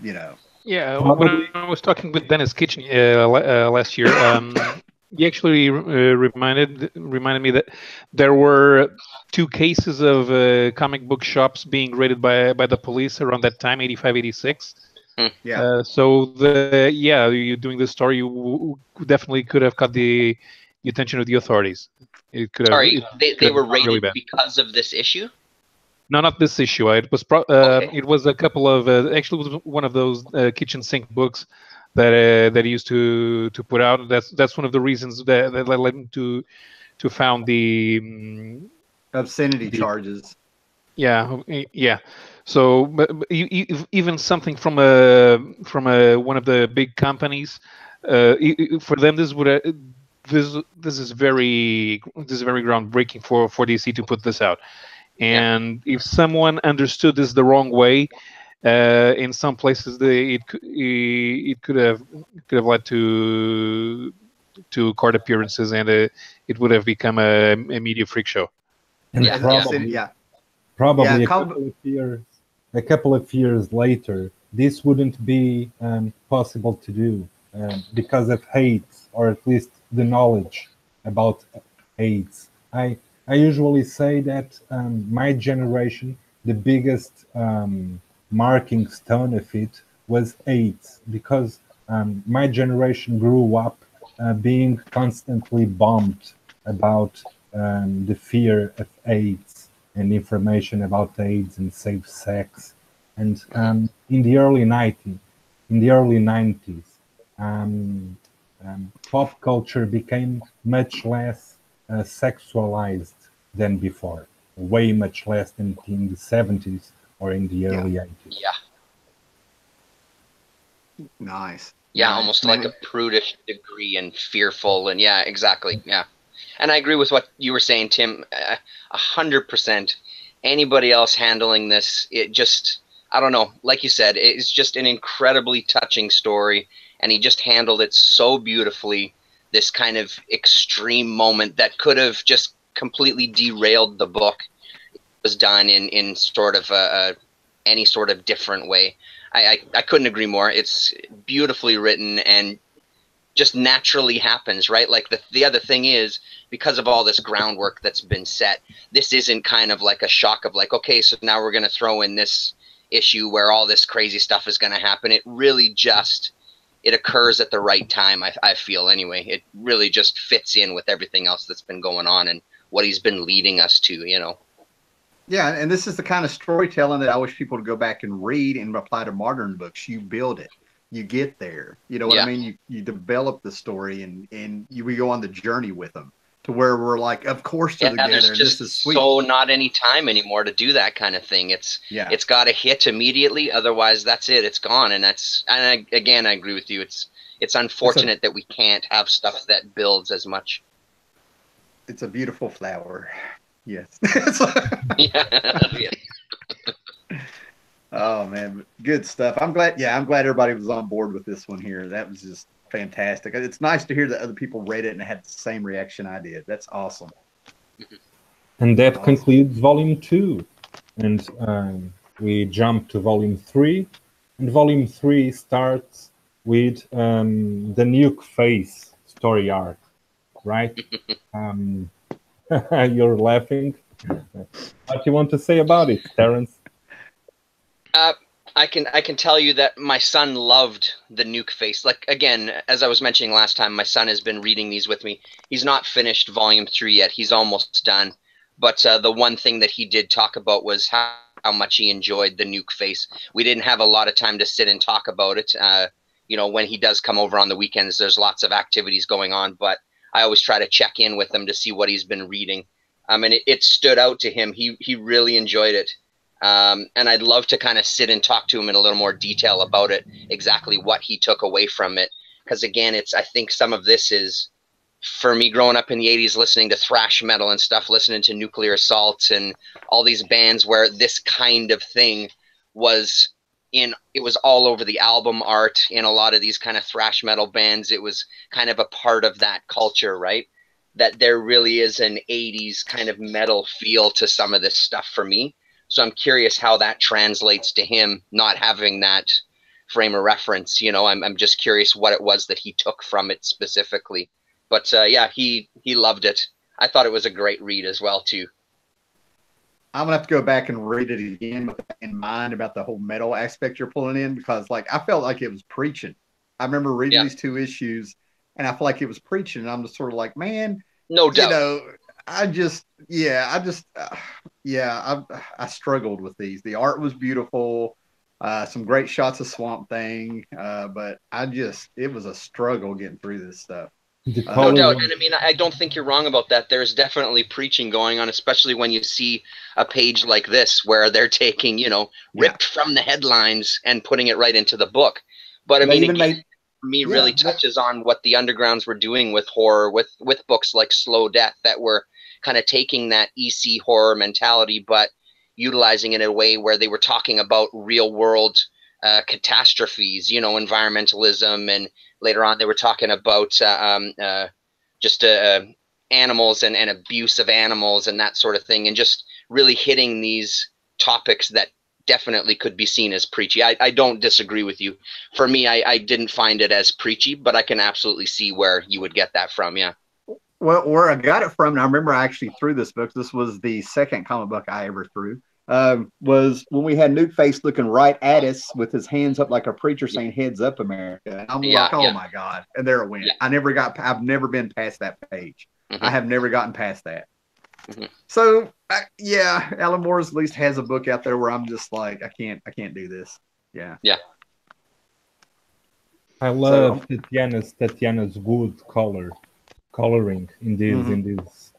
C: you know.
D: Yeah, when I was talking with Dennis Kitchen last year, he actually reminded me that there were 2 cases of comic book shops being raided by the police around that time, 85, 86.
C: Yeah.
D: So you doing this story, you definitely could have caught the attention of the authorities. It could have.
B: Sorry, they were raided
D: really bad
B: because of this issue?
D: No, not this issue. It was
B: Okay.
D: it was a couple of actually it was one of those kitchen sink books that he used to put out. That's one of the reasons that led him to found the
C: Obscenity charges.
D: Yeah. So, but even something from one of the big companies, for them this is very groundbreaking for DC to put this out. And if someone understood this the wrong way, in some places it could have led to court appearances, and it would have become a media freak show.
A: And probably a couple of years later, this wouldn't be possible to do because of hate, or at least the knowledge about AIDS. I usually say that my generation, the biggest marking stone of it was AIDS, because my generation grew up being constantly bombed about the fear of AIDS and information about AIDS and safe sex. And in the early 90s, pop culture became much less sexualized than before, way much less than in the 70s or in the early 80s.
B: Yeah.
C: Nice.
B: Yeah, almost like a prudish degree and fearful, and yeah, exactly. Yeah. And I agree with what you were saying, Tim, 100%. Anybody else handling this, it just, I don't know, like you said, it's just an incredibly touching story, and he just handled it so beautifully, this kind of extreme moment that could have just completely derailed the book. It was done in sort of any sort of different way. I couldn't agree more. It's beautifully written and just naturally happens, right? Like the other thing is, because of all this groundwork that's been set, this isn't kind of like a shock of like, okay, so now we're going to throw in this issue where all this crazy stuff is going to happen. It really just, it occurs at the right time, I feel anyway. It really just fits in with everything else that's been going on and what he's been leading us to, you know.
C: Yeah, and this is the kind of storytelling that I wish people would go back and read and apply to modern books. You build it. You get there. You know what I mean? You develop the story, and we go on the journey with them to where we're like, of course they're together.
B: There's just
C: this is sweet.
B: So not any time anymore to do that kind of thing. It's got to hit immediately. Otherwise, that's it. It's gone. And I agree with you. it's unfortunate that we can't have stuff that builds as much.
C: It's a beautiful flower. Yes.
B: Yeah.
C: Oh man, good stuff. I'm glad. Yeah, I'm glad everybody was on board with this one here. That was just fantastic. It's nice to hear that other people read it and had the same reaction I did. That's awesome.
A: And that concludes volume 2. And we jump to volume 3. And volume 3 starts with the Nuke Face story arc, right? You're laughing. What do you want to say about it, Terrence?
B: I can tell you that my son loved the Nuke Face. Like, again, as I was mentioning last time, my son has been reading these with me. He's not finished volume 3 yet. He's almost done. But the one thing that he did talk about was how much he enjoyed the Nuke Face. We didn't have a lot of time to sit and talk about it. You know, when he does come over on the weekends, there's lots of activities going on, but I always try to check in with him to see what he's been reading. And it stood out to him. He really enjoyed it. And I'd love to kind of sit and talk to him in a little more detail about it, exactly what he took away from it. Because again, I think some of this is, for me growing up in the 80s, listening to thrash metal and stuff, listening to Nuclear Assault and all these bands where this kind of thing was it was all over the album art in a lot of these kind of thrash metal bands. It was kind of a part of that culture, right? That there really is an 80s kind of metal feel to some of this stuff for me. So I'm curious how that translates to him not having that frame of reference. You know, I'm just curious what it was that he took from it specifically. But yeah, he loved it. I thought it was a great read as well too.
C: I'm gonna have to go back and read it again with that in mind about the whole metal aspect you're pulling in, because like I felt like it was preaching. I remember reading these 2 issues and I felt like it was preaching, and I'm just sort of like, man,
B: no doubt.
C: You know, I struggled with these. The art was beautiful, some great shots of Swamp Thing, but it was a struggle getting through this stuff.
B: No doubt. And I mean, I don't think you're wrong about that. There's definitely preaching going on, especially when you see a page like this where they're taking, you know, ripped from the headlines and putting it right into the book. But I mean, again, for me, really touches on what the undergrounds were doing with horror, with books like Slow Death, that were kind of taking that EC horror mentality, but utilizing it in a way where they were talking about real world catastrophes, you know, environmentalism, and later on they were talking about just animals and abuse of animals and that sort of thing, and just really hitting these topics that definitely could be seen as preachy. I don't disagree with you. For me, I didn't find it as preachy, but I can absolutely see where you would get that from. Yeah.
C: Well, where I got it from, and I remember I actually threw this book. This was the second comic book I ever threw. Was when we had Nuke Face looking right at us with his hands up like a preacher saying "Heads up, America." And I'm like, oh my God. And there it went. I've never been past that page. I have never gotten past that. So Alan Moore's at least has a book out there where I'm just like, I can't do this. Yeah.
A: I love Tatiana's good coloring in this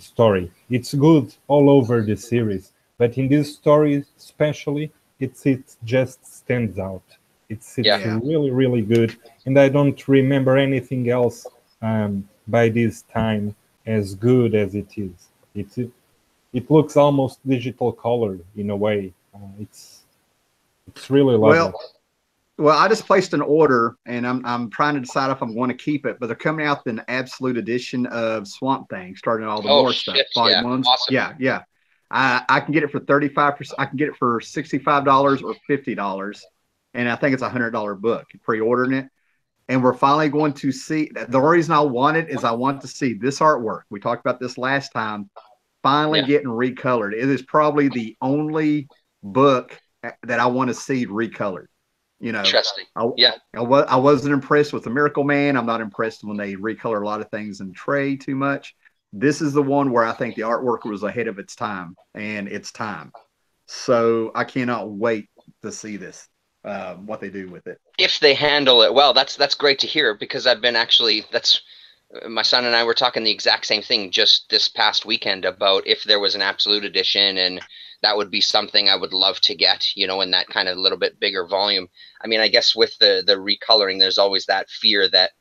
A: story. It's good all over the series, but in this story especially, it just stands out. It's really, really good, and I don't remember anything else by this time as good as it is. It looks almost digital color in a way. It's really lovely.
C: Well, I just placed an order, and I'm trying to decide if I'm going to keep it. But they're coming out with an absolute edition of Swamp Thing, starting all the more stuff. Volume 1. Awesome. Yeah. I can get it for 35%. I can get it for $65 or $50, and I think it's $100 book. Pre-ordering it, and we're finally going to see. The reason I want it is I want to see this artwork. We talked about this last time. Finally getting recolored. It is probably the only book that I want to see recolored. You know,
B: interesting.
C: I wasn't impressed with the Miracle Man. I'm not impressed when they recolor a lot of things in Trey too much. This is the one where I think the artwork was ahead of its time, and it's time. So I cannot wait to see this, what they do with it.
B: If they handle it well, that's great to hear, because I've been my son and I were talking the exact same thing just this past weekend about if there was an absolute edition, and that would be something I would love to get, you know, in that kind of little bit bigger volume. I mean, I guess with the recoloring, there's always that fear that,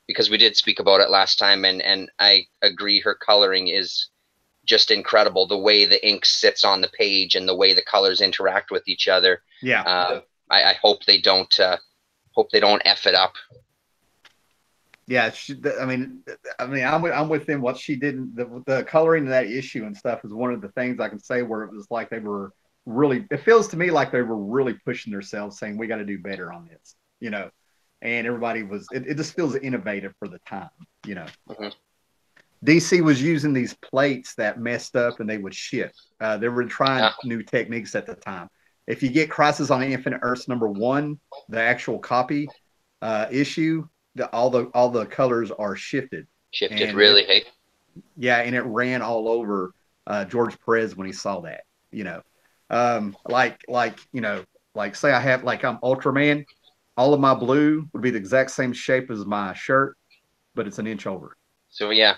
B: because we did speak about it last time, and I agree, her coloring is just incredible. The way the ink sits on the page and the way the colors interact with each other.
C: Yeah.
B: I hope they don't F it up.
C: Yeah, I'm with them. What she did, the coloring of that issue and stuff is one of the things I can say where it was like they were really. It feels to me like they were really pushing themselves, saying we got to do better on this, you know. And everybody was. It just feels innovative for the time, you know.
B: Mm-hmm.
C: DC was using these plates that messed up and they would shift. They were trying new techniques at the time. If you get Crisis on Infinite Earths #1, the actual copy issue. All the colors are shifted.
B: Shifted, really? Hey.
C: Yeah, and it ran all over George Perez when he saw that. You know, like say I have I'm Ultraman, all of my blue would be the exact same shape as my shirt, but it's an inch over.
B: So yeah.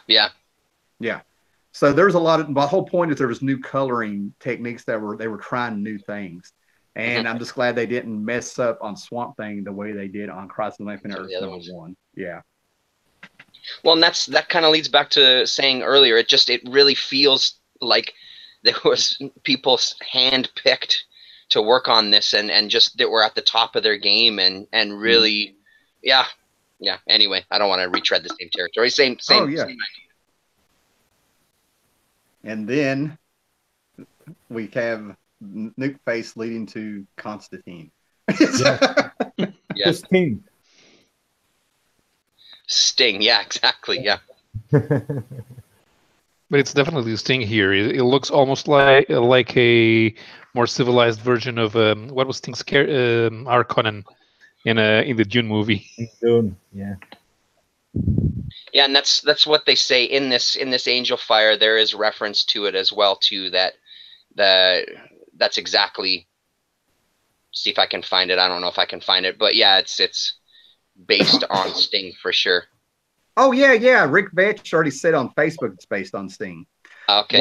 C: So there's a lot of. The whole point is there was new coloring techniques they were trying new things. And I'm just glad they didn't mess up on Swamp Thing the way they did on Crisis on Infinite Earths #1. Yeah.
B: Well, and that kind of leads back to saying earlier, it really feels like there was people handpicked to work on this and just that were at the top of their game and really, yeah. Anyway, I don't want to retread the same territory. Same idea.
C: And then we have Nuke Face leading to Constantine.
B: Yeah. Sting. Yeah, exactly. Yeah.
D: But it's definitely Sting here. It looks almost like a more civilized version of what was Sting's Harkonnen in the Dune movie.
A: Dune, yeah.
B: Yeah, and that's what they say in this Angel Fire. There is reference to it as well too. That's exactly. See if I can find it. I don't know if I can find it, but yeah, it's based on Sting for sure.
C: Oh yeah. Rick Vetch already said on Facebook it's based on Sting.
B: Okay.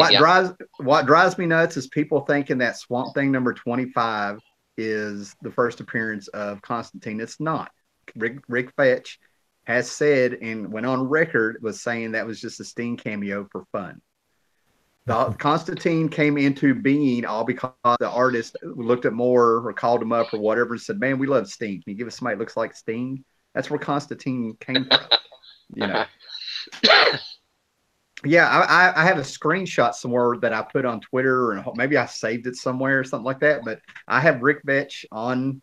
C: What drives me nuts is people thinking that Swamp Thing #25 is the first appearance of Constantine. It's not. Rick Vetch has said and went on record was saying that was just a Sting cameo for fun. Constantine came into being all because the artist looked at Moore or called him up or whatever and said, "Man, we love Sting. Can you give us somebody that looks like Sting?" That's where Constantine came from. You know. Yeah, I have a screenshot somewhere that I put on Twitter, and maybe I saved it somewhere or something like that. But I have Rick Vetch on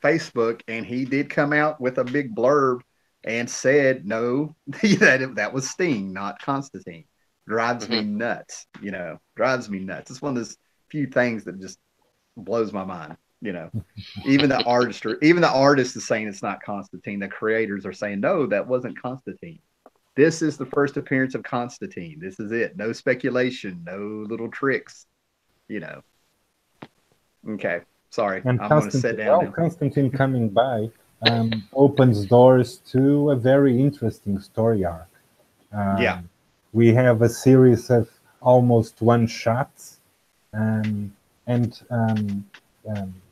C: Facebook, and he did come out with a big blurb and said, "No, that was Sting, not Constantine." Drives me nuts, you know. Drives me nuts. It's one of those few things that just blows my mind, you know. Even the artist is saying it's not Constantine. The creators are saying, "No, that wasn't Constantine. This is the first appearance of Constantine. This is it. No speculation, no little tricks, you know." Okay, sorry.
A: And
C: I'm going to sit down now.
A: Constantine coming by opens doors to a very interesting story arc. We have a series of almost one-shots, and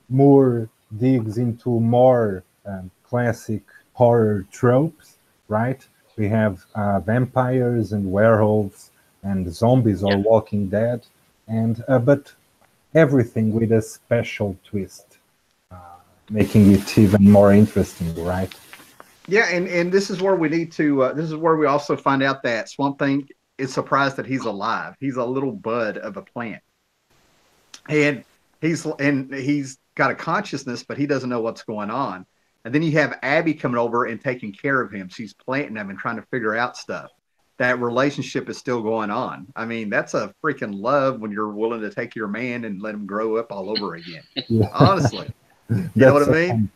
A: Moore digs into more classic horror tropes, right? We have vampires and werewolves and zombies or Walking Dead, and but everything with a special twist, making it even more interesting, right?
C: Yeah, and this is where we need to. This is where we also find out that Swamp Thing is surprised that he's alive. He's a little bud of a plant, and he's got a consciousness, but he doesn't know what's going on. And then you have Abby coming over and taking care of him. She's planting him and trying to figure out stuff. That relationship is still going on. I mean, that's a freaking love when you're willing to take your man and let him grow up all over again. Yeah. Honestly, you know what I mean?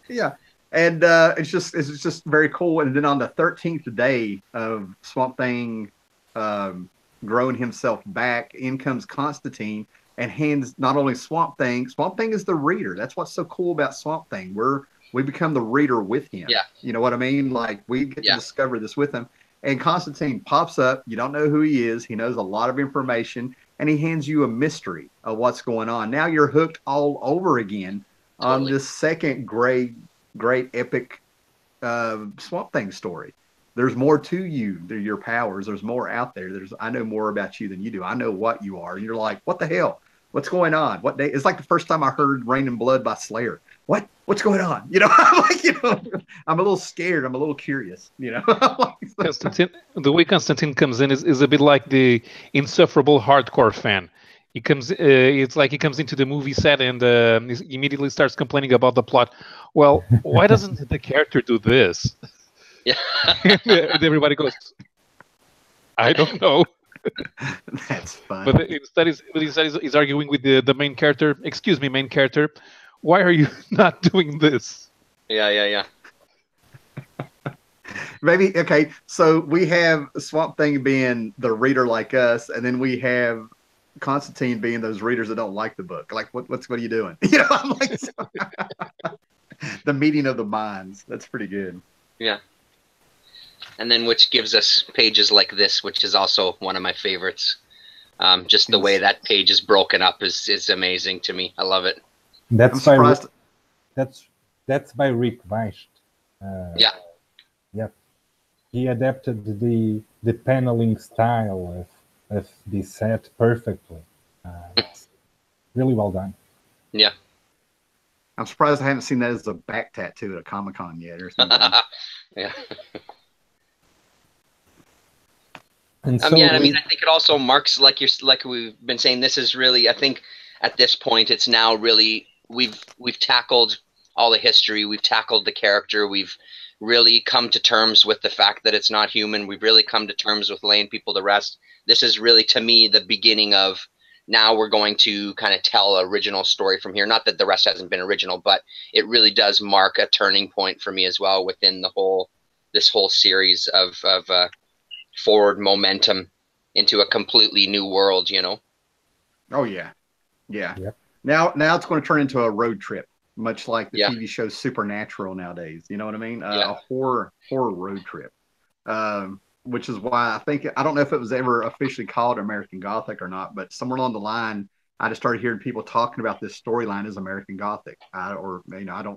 C: Yeah. And it's just very cool. And then on the 13th day of Swamp Thing growing himself back, in comes Constantine and hands not only Swamp Thing. Swamp Thing is the reader. That's what's so cool about Swamp Thing. We become the reader with him. Yeah. You know what I mean? Like we get to discover this with him. And Constantine pops up. You don't know who he is. He knows a lot of information, and he hands you a mystery of what's going on. Now you're hooked all over again on
B: Totally.
C: this second great epic Swamp Thing story. There's more to you. Your powers. There's more out there. I know more about you than you do. I know what you are. And you're like, what the hell? What's going on? What day? It's like the first time I heard "Rain and Blood" by Slayer. What's going on? I'm like, I'm a little scared. I'm a little curious.
D: Constantine, the way Constantine comes in is a bit like the insufferable hardcore fan. He comes, it's like he comes into the movie set and he immediately starts complaining about the plot. Well, why doesn't the character do this?
B: Yeah.
D: And everybody goes, I don't know.
C: That's fun.
D: But instead, he's arguing with the main character. Excuse me, main character. Why are you not doing this?
B: Yeah.
C: Maybe, okay, so we have Swamp Thing being the reader like us, and then we have Constantine being those readers that don't like the book. Like, what are you doing? I'm like, the meeting of the minds. That's pretty good.
B: Yeah. And then which gives us pages like this, which is also one of my favorites. Just the way that page is broken up is amazing to me. I love it.
A: That's by that's by Rick Weist.
B: Yeah.
A: Yep. He adapted the paneling style of the set perfectly. It's really well done.
B: Yeah.
C: I'm surprised I haven't seen that as a back tattoo at a Comic-Con yet or something.
B: Yeah.
A: And so
B: I mean, I think it also marks, like we've been saying, this is really, I think at this point, it's now really, we've tackled all the history, we've tackled the character, we've really come to terms with the fact that it's not human, we've really come to terms with laying people to rest. This is really, to me, the beginning of, now we're going to kind of tell an original story from here. Not that the rest hasn't been original, but it really does mark a turning point for me as well within this whole series of forward momentum into a completely new world,
C: Oh yeah.
A: Yep.
C: Now it's going to turn into a road trip, much like the
B: Yeah.
C: TV show Supernatural nowadays. You know what I mean?
B: Yeah.
C: A horror road trip. Which is why I don't know if it was ever officially called American Gothic or not, but somewhere along the line, I just started hearing people talking about this storyline as American Gothic. I don't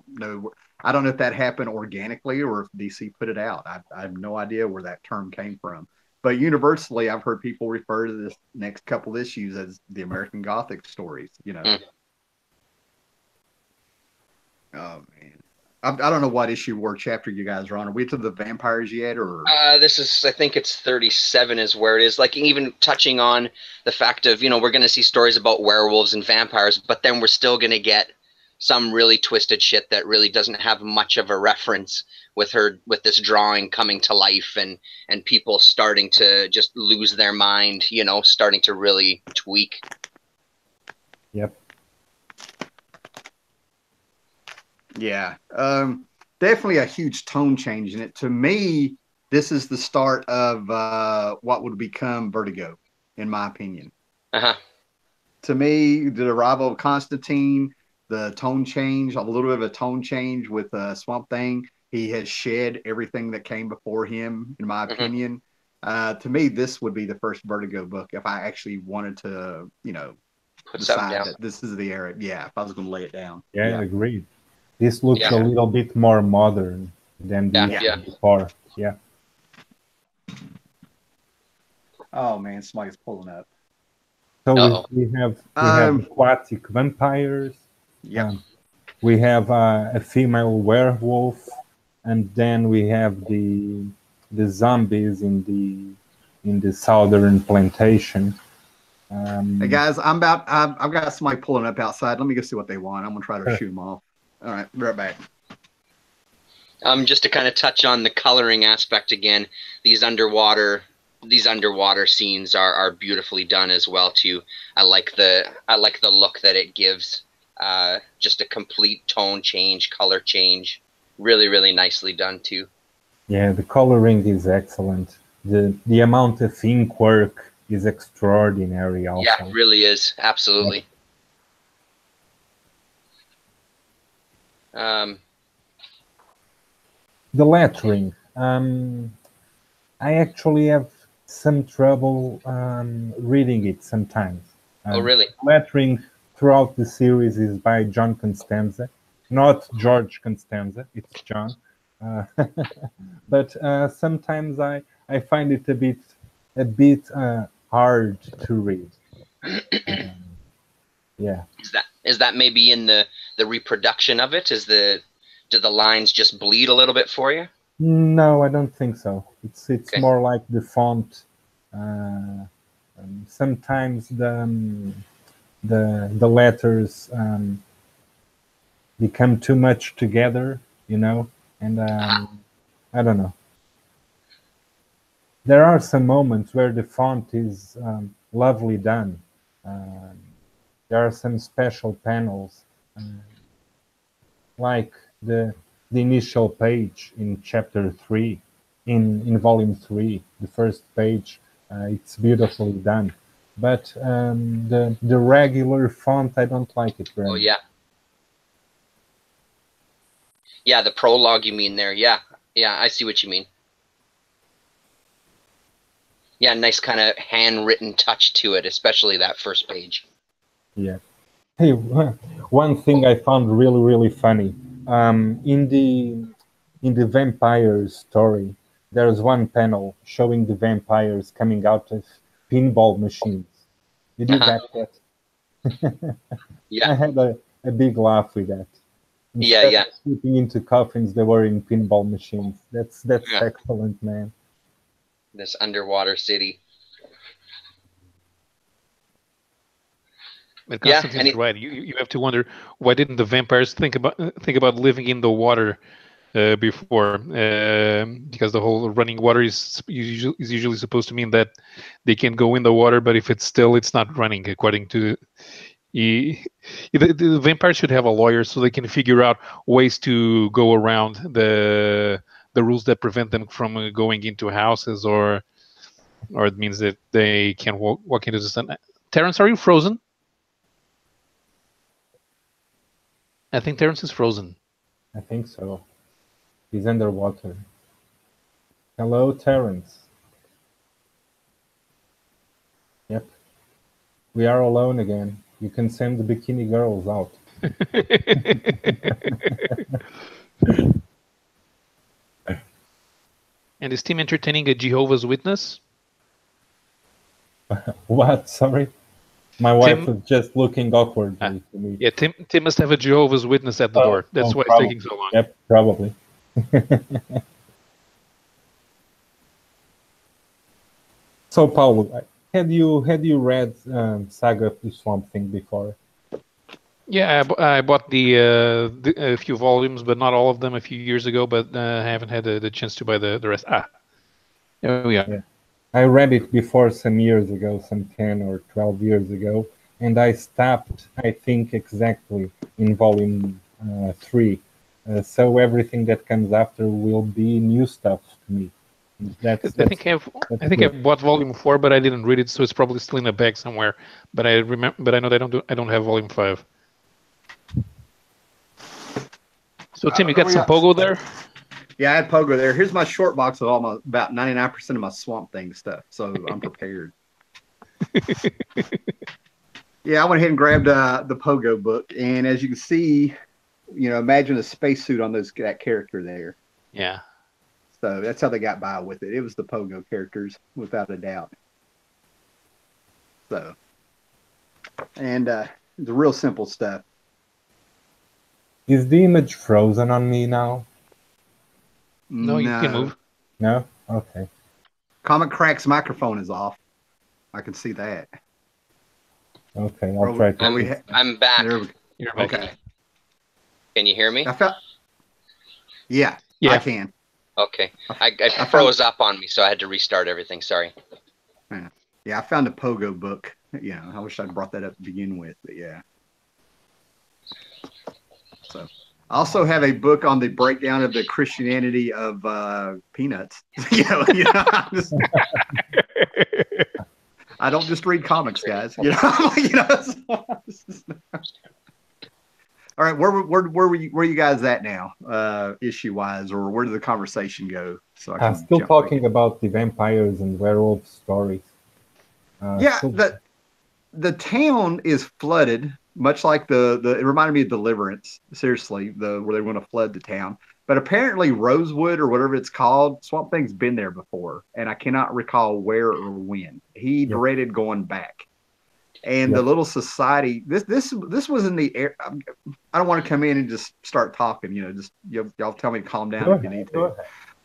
C: know. I don't know if that happened organically or if DC put it out. I have no idea where that term came from. But universally, I've heard people refer to this next couple of issues as the American Gothic stories. Oh man. I don't know what issue or chapter you guys are on. Are we to the vampires yet, or?
B: This is, I think it's 37 is where it is. Like, even touching on the fact of, we're going to see stories about werewolves and vampires, but then we're still going to get some really twisted shit that really doesn't have much of a reference with this drawing coming to life and people starting to just lose their mind, starting to really tweak.
A: Yep.
C: Yeah, definitely a huge tone change in it. To me, this is the start of what would become Vertigo, in my opinion.
B: Uh-huh.
C: To me, the arrival of Constantine, the tone change, a little bit of a tone change with Swamp Thing. He has shed everything that came before him, in my opinion. To me, this would be the first Vertigo book if I actually wanted to, decide that this is the era. Yeah, if I was going to lay it down.
A: Yeah, agreed. This looks a little bit more modern than the before. Yeah.
C: Oh man, somebody's pulling up.
A: So we have aquatic vampires.
C: Yeah.
A: We have a female werewolf, and then we have the zombies in the southern plantation.
C: Hey guys, I've got somebody pulling up outside. Let me go see what they want. I'm gonna try to shoot them off. All right, be right back.
B: Just to kind of touch on the coloring aspect again, these underwater scenes are beautifully done as well too. I like the look that it gives. Just a complete tone change, color change. Really, really nicely done too.
A: Yeah, the coloring is excellent. The amount of ink work is extraordinary also.
B: Yeah, it really is. Absolutely.
A: The lettering. I actually have some trouble reading it sometimes.
B: Oh, really?
A: Lettering throughout the series is by John Constanza. Not George Constanza, it's John. But sometimes I find it a bit hard to read. Yeah.
B: Is that maybe in the reproduction of it? Do the lines just bleed a little bit for you?
A: No, I don't think so. It's
B: Okay.
A: more like the font. Sometimes the letters become too much together, you know, and I don't know. There are some moments where the font is lovely done. There are some special panels, like the initial page in chapter 3, in volume 3, the first page. It's beautifully done, but the regular font, I don't like it very much.
B: Oh yeah. Yeah, the prologue you mean there. Yeah, I see what you mean. Yeah, nice kind of handwritten touch to it, especially that first page.
A: Yeah. Hey, one thing I found really, really funny, in the vampire story, there's one panel showing the vampires coming out of pinball machines. Did you get that?
B: Yeah.
A: I had a big laugh with that.
B: Yeah,
A: Instead
B: yeah.
A: of sleeping into coffins, they were in pinball machines. That's
B: Yeah.
A: excellent, man.
B: This underwater city.
D: But
B: Yeah,
D: Constantine's right. You have to wonder, why didn't the vampires think about living in the water before? Because the whole running water is usually supposed to mean that they can go in the water, but if it's still, it's not running. According to the vampires should have a lawyer so they can figure out ways to go around the rules that prevent them from going into houses, or it means that they can walk into the sun. Terrence, are you frozen? I think Terrence is frozen.
A: I think so. He's underwater. Hello, Terrence. Yep. We are alone again. You can send the bikini girls out.
D: And is Tim entertaining a Jehovah's Witness?
A: What? Sorry? My wife was just looking awkwardly to me.
D: Yeah, Tim must have a Jehovah's Witness at the door. That's why
A: probably.
D: it's taking so long.
A: Yep, probably. So, Paulo, had you read Saga of the Swamp Thing before?
D: Yeah, I bought a few volumes, but not all of them, a few years ago. But I haven't had the chance to buy the rest. There we are.
A: Yeah. I read it before some years ago, some 10 or 12 years ago, and I stopped, I think, exactly in volume 3. So everything that comes after will be new stuff to me. I think
D: I bought volume 4, but I didn't read it, so it's probably still in a bag somewhere. But I remember, but I know that I don't have volume 5. So Tim, you got some Pogo there?
C: Yeah, I had Pogo there. Here's my short box of about 99% of my Swamp Thing stuff, so I'm prepared. Yeah, I went ahead and grabbed the Pogo book, and as you can see, imagine a spacesuit on that character there.
D: Yeah.
C: So that's how they got by with it. It was the Pogo characters, without a doubt. So, and the real simple stuff.
A: Is the image frozen on me now?
D: No, you can move.
A: No? Okay.
C: ComicKkrak's microphone is off. I can see that.
A: Okay, I'll try to.
B: I'm back.
D: You're back.
C: Okay.
B: Can you hear me?
C: Yeah, I can.
B: Okay. I froze up on me, so I had to restart everything. Sorry.
C: Yeah, I found a Pogo book. I wish I'd brought that up to begin with, but yeah. So, I also have a book on the breakdown of the Christianity of Peanuts. I don't just read comics, guys. All right, where were you guys at now, issue wise, or where did the conversation go? So
A: I'm still talking about the vampires and werewolf stories.
C: Yeah, the town is flooded much like it reminded me of Deliverance. Seriously, where they want to flood the town. But apparently, Rosewood or whatever it's called, Swamp Thing's been there before, and I cannot recall where or when. He dreaded going back. And the little society, this was in the air. I don't want to come in and just start talking. Just y'all tell me to calm down if you need to.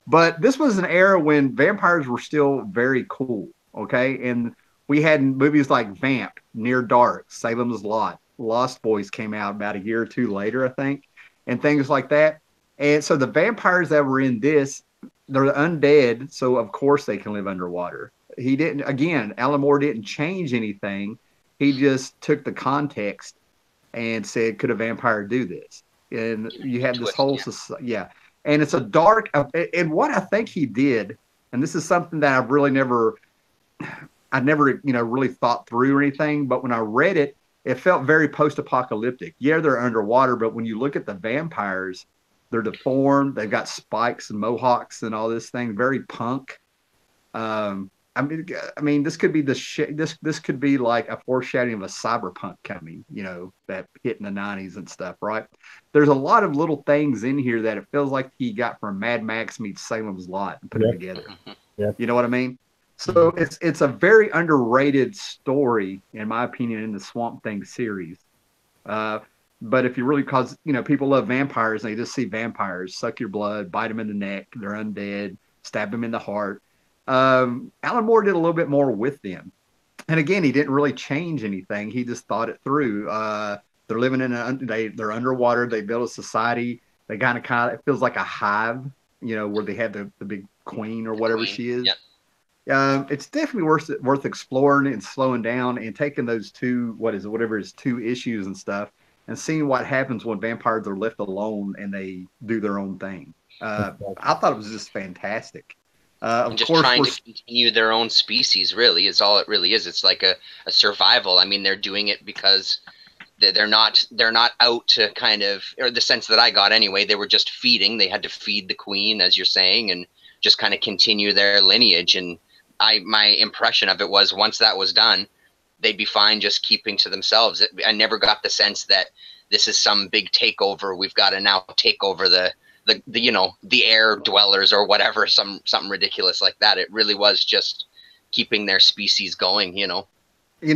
C: But this was an era when vampires were still very cool. Okay, and we had movies like Vamp, Near Dark, Salem's Lot, Lost Boys came out about a year or two later, I think, and things like that. And so the vampires that were in this, they're undead, so of course they can live underwater. Alan Moore didn't change anything. He just took the context and said, could a vampire do this? And you had this whole society. And it's a dark, and what I think he did, and this is something that I've really never really thought through or anything, but when I read it, it felt very post-apocalyptic. Yeah, they're underwater, but when you look at the vampires, they're deformed. They've got spikes and mohawks and all this thing. Very punk. I mean, this could be this could be like a foreshadowing of a cyberpunk coming. That hit in the '90s and stuff, right? There's a lot of little things in here that it feels like he got from Mad Max meets Salem's Lot and put them together.
A: Yeah.
C: You know what I mean? So it's a very underrated story, in my opinion, in the Swamp Thing series. But if you really, because people love vampires, and they just see vampires suck your blood, bite them in the neck, they're undead, stab them in the heart. Alan Moore did a little bit more with them, and again, he didn't really change anything. He just thought it through. They're living they're underwater. They build a society. They kind of it feels like a hive, where they have the big queen or whatever she is. Yep. It's definitely worth exploring and slowing down and taking those two issues and stuff, and seeing what happens when vampires are left alone and they do their own thing. I thought it was just fantastic.
B: And just trying to continue their own species, really, is all it really is. It's like a survival. I mean, they're doing it because they're not out to kind of, or the sense that I got anyway, they were just feeding. They had to feed the queen, as you're saying, and just kind of continue their lineage. And my impression of it was, once that was done, they'd be fine just keeping to themselves. I never got the sense that this is some big takeover. We've got to now take over the air dwellers or whatever, something ridiculous like that. It really was just keeping their species going. You know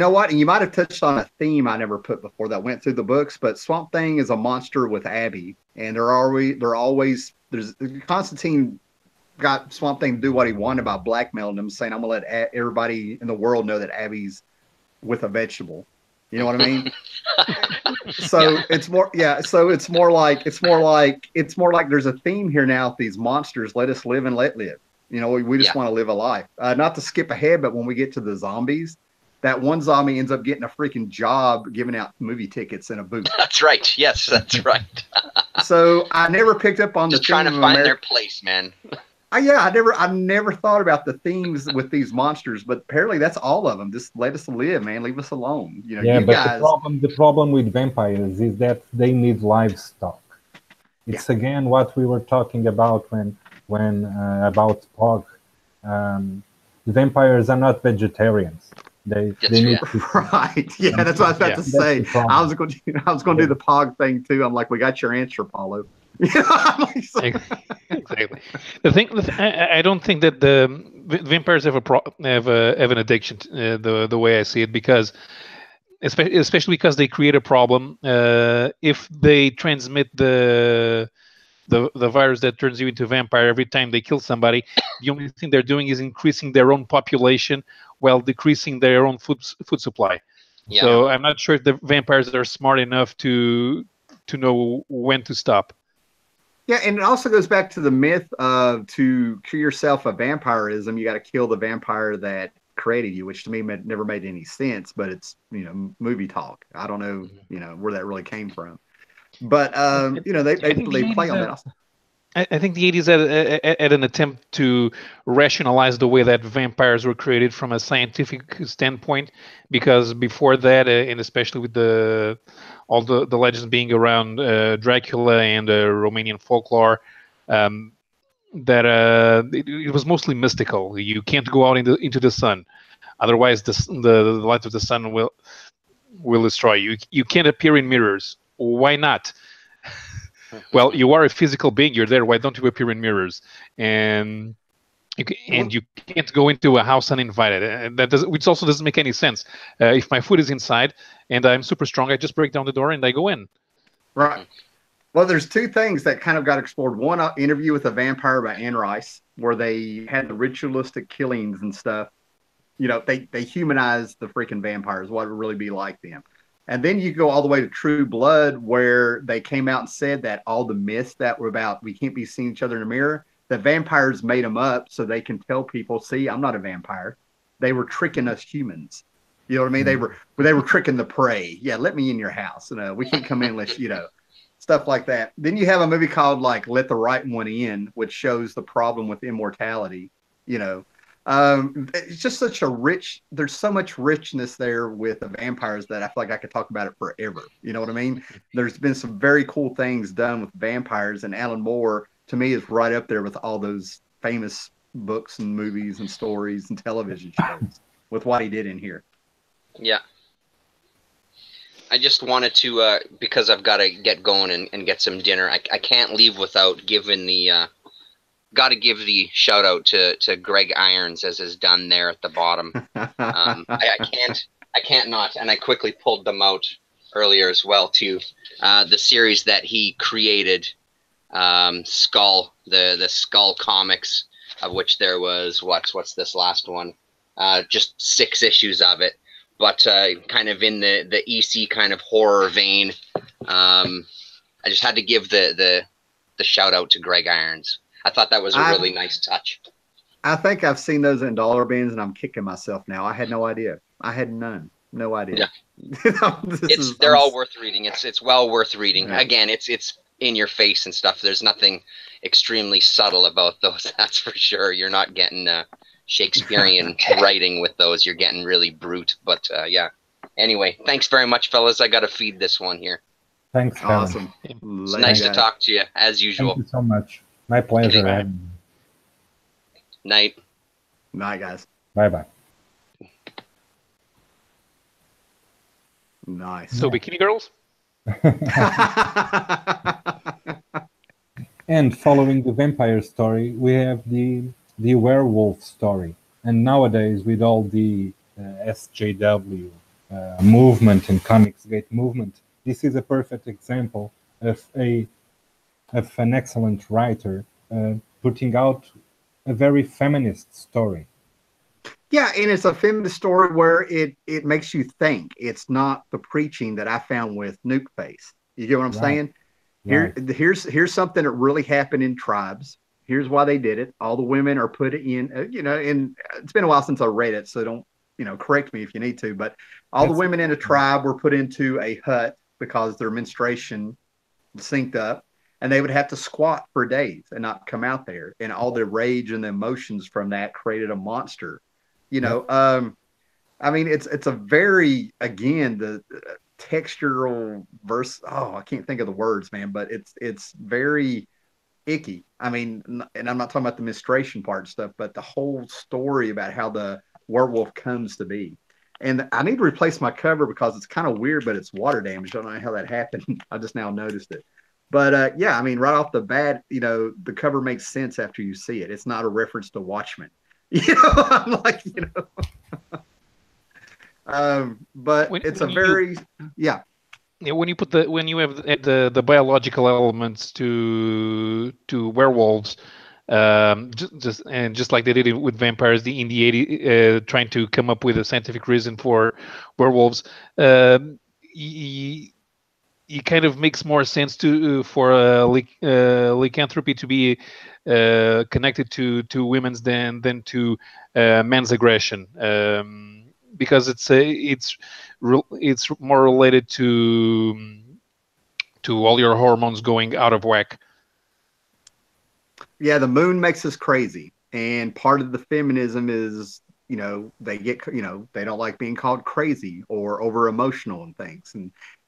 C: what? And you might have touched on a theme I never put before that went through the books, but Swamp Thing is a monster with Abby, and there's Constantine got Swamp Thing to do what he wanted by blackmailing him, saying, I'm gonna let everybody in the world know that Abby's with a vegetable. You know what I mean? So it's more like there's a theme here now with these monsters. Let us live and let live. We just want to live a life. Not to skip ahead, but when we get to the zombies, that one zombie ends up getting a freaking job giving out movie tickets in a booth.
B: That's right. Yes, that's right.
C: So I never picked up on
B: just trying to find their place, man.
C: I never thought about the themes with these monsters, but apparently that's all of them. Just let us live, man. Leave us alone.
A: The problem with vampires is that they need livestock. It's again what we were talking about when about Pog. The vampires are not vegetarians. They need to,
C: right. Yeah, that's what I was about to say. I was going to do the Pog thing too. I'm like, we got your answer, Paulo.
D: Exactly. The thing, I don't think that the vampires have an addiction. The way I see it, because especially because they create a problem. If they transmit the virus that turns you into a vampire every time they kill somebody, the only thing they're doing is increasing their own population while decreasing their own food supply. Yeah. So I'm not sure if the vampires are smart enough to know when to stop.
C: Yeah, and it also goes back to the myth of to cure yourself of vampirism, you got to kill the vampire that created you, which to me never made any sense, but it's, movie talk. I don't know, where that really came from. But, they play on that.
D: I think the 80s had an attempt to rationalize the way that vampires were created from a scientific standpoint, because before that, and especially with all the legends being around Dracula and Romanian folklore, that it was mostly mystical. You can't go out into the sun, otherwise the light of the sun will destroy you. You can't appear in mirrors. Why not? Well, you are a physical being. You're there. Why don't you appear in mirrors? And you can't go into a house uninvited. And which also doesn't make any sense. If my food is inside and I'm super strong, I just break down the door and I go in.
C: Right. Well, there's two things that kind of got explored. One, an interview with a vampire by Anne Rice, where they had the ritualistic killings and stuff. You know, they humanized the freaking vampires, what it would really be like them. And then you go all the way to True Blood, where they came out and said that all the myths that were about we can't be seeing each other in a mirror, the vampires made them up so they can tell people, see, I'm not a vampire. They were tricking us humans. You know what I mean? They were tricking the prey. Yeah, let me in your house. We can't come in unless, stuff like that. Then you have a movie called like Let the Right One In, which shows the problem with immortality. It's just such a rich, there's so much richness there with the vampires that I feel like I could talk about it forever. You know what I mean? There's been some very cool things done with vampires, and Alan Moore, to me, is right up there with all those famous books and movies and stories and television shows with what he did in here.
B: Yeah. I just wanted to, because I've got to get going and get some dinner, I can't leave without giving the, got to give the shout out to Greg Irons, as is done there at the bottom. I can't not, and I quickly pulled them out earlier as well too. The series that he created, Skull, the Skull comics, of which there was what's this last one? Just 6 issues of it, but kind of in the EC kind of horror vein. I just had to give the shout out to Greg Irons. I thought that was a really nice touch.
C: I think I've seen those in dollar bins, and I'm kicking myself now. I had no idea. I had no idea.
B: Yeah. They're all worth reading. It's well worth reading. Yeah. Again, it's in your face and stuff. There's nothing extremely subtle about those. That's for sure. You're not getting Shakespearean writing with those. You're getting really brute. But yeah. Anyway, thanks very much, fellas. I got to feed this one here.
A: Thanks, Kevin.
C: Awesome.
B: It's nice to talk to you, as usual.
A: Thank you so much. My pleasure.
B: Night.
C: Night, guys.
A: Bye-bye.
C: Nice.
D: So, Bikini Girls?
A: And following the vampire story, we have the werewolf story. And nowadays, with all the SJW movement and ComicKkrakK movement, this is a perfect example of an excellent writer putting out a very feminist story.
C: Yeah, and it's a feminist story where it makes you think. It's not the preaching that I found with Nuke Face. You get what I'm saying? Here's something that really happened in tribes. Here's why they did it. All the women are put in, and it's been a while since I read it, so don't, correct me if you need to, but the women in a tribe were put into a hut because their menstruation synced up, and they would have to squat for days and not come out there. And all the rage and the emotions from that created a monster. I mean, it's a very, again, the textural verse. Oh, I can't think of the words, man, but it's very icky. I mean, and I'm not talking about the menstruation part and stuff, but the whole story about how the werewolf comes to be. And I need to replace my cover because it's kind of weird, but it's water damage. I don't know how that happened. I just now noticed it. But yeah, I mean, right off the bat, the cover makes sense after you see it. It's not a reference to Watchmen. I'm like, but it's a very, yeah.
D: Yeah, when you have the biological elements to werewolves, just like they did with vampires, in the 80s, trying to come up with a scientific reason for werewolves, it kind of makes more sense for lycanthropy to be connected to women's than to men's aggression, because it's more related to all your hormones going out of whack.
C: Yeah, the moon makes us crazy, and part of the feminism is they get they don't like being called crazy or over emotional and things,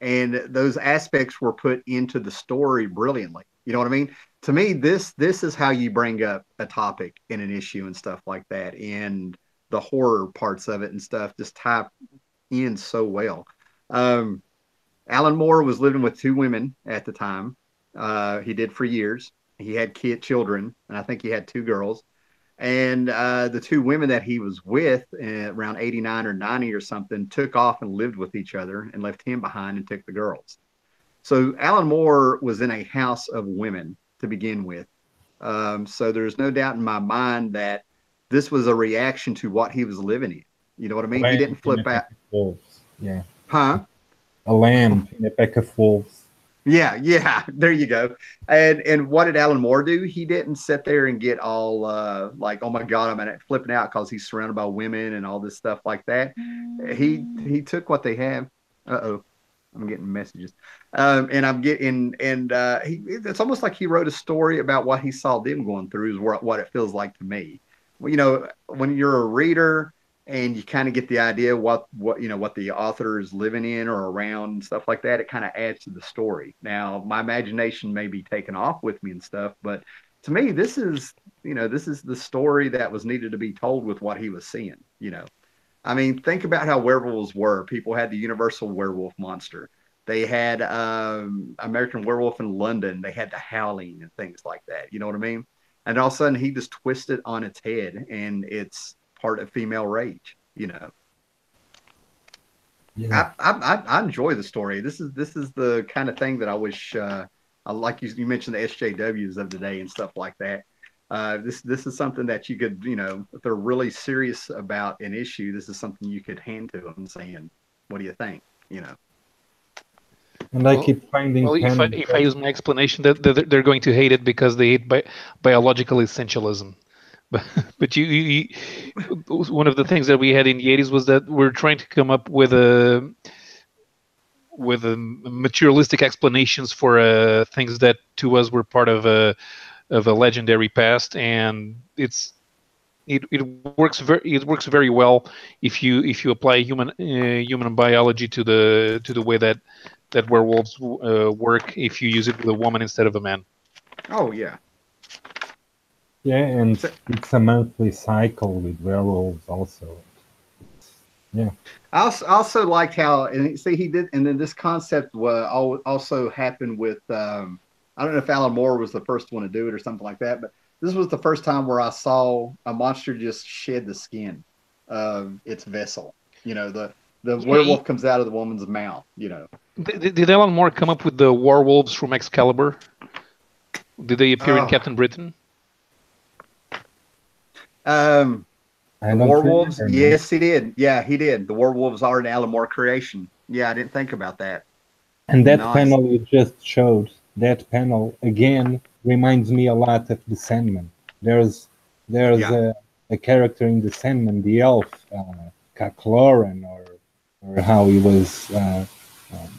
C: and those aspects were put into the story brilliantly. You know what I mean? To me, this is how you bring up a topic in an issue and stuff like that, and the horror parts of it and stuff just tie in so well. Alan Moore was living with two women at the time. He did for years. He had children, and I think he had two girls. And the two women that he was with around 89 or 90 or something took off and lived with each other and left him behind and took the girls. So Alan Moore was in a house of women to begin with. So there's no doubt in my mind that this was a reaction to what he was living in. You know what I mean? He didn't flip out.
A: Wolves. Yeah.
C: Huh?
A: A lamb in a pack of wolves.
C: Yeah, there you go. And what did Alan Moore do? He didn't sit there and get all like, oh my God, I'm flipping out because he's surrounded by women and all this stuff like that. He took what they have. Uh-oh, I'm getting messages. And I'm getting it's almost like he wrote a story about what he saw them going through, is what it feels like to me. Well, you know, when you're a reader and you kind of get the idea what the author is living in or around and stuff like that, it kind of adds to the story. Now, my imagination may be taken off with me and stuff, but to me, this is the story that was needed to be told with what he was seeing. You know, I mean, think about how werewolves were. People had the universal werewolf monster. They had American Werewolf in London. They had the Howling and things like that. You know what I mean? And all of a sudden, he just twisted on its head, and it's part of female rage. You know,
A: Yeah.
C: I enjoy the story. This is the kind of thing that I wish. Like you mentioned the SJWs of the day and stuff like that. This is something that you could, you know, if they're really serious about an issue, this is something you could hand to them saying, "What do you think?" You know.
A: And I keep finding.
D: Well, if I use my explanation, that they're going to hate it because they hate biological essentialism. But you, one of the things that we had in the 80s was that we're trying to come up with a materialistic explanations for things that to us were part of a legendary past, and it works very well if you apply human biology to the way that werewolves work if you use it with a woman instead of a man.
C: Oh yeah.
A: Yeah, and it's a monthly cycle with werewolves also. Yeah.
C: I also liked how, and see, he did, and then this concept also happened with, I don't know if Alan Moore was the first one to do it or something like that, but this was the first time where I saw a monster just shed the skin of its vessel. You know, the werewolf comes out of the woman's mouth, you know.
D: Did Alan Moore come up with the werewolves from Excalibur? Did they appear in Captain Britain?
C: The werewolves, yes, he did. Yeah, he did. The werewolves are an Alan Moore creation. Yeah, I didn't think about that.
A: And that panel you just showed, that panel again reminds me a lot of the Sandman. There's a character in the Sandman, the elf, Kakloran, or how he was.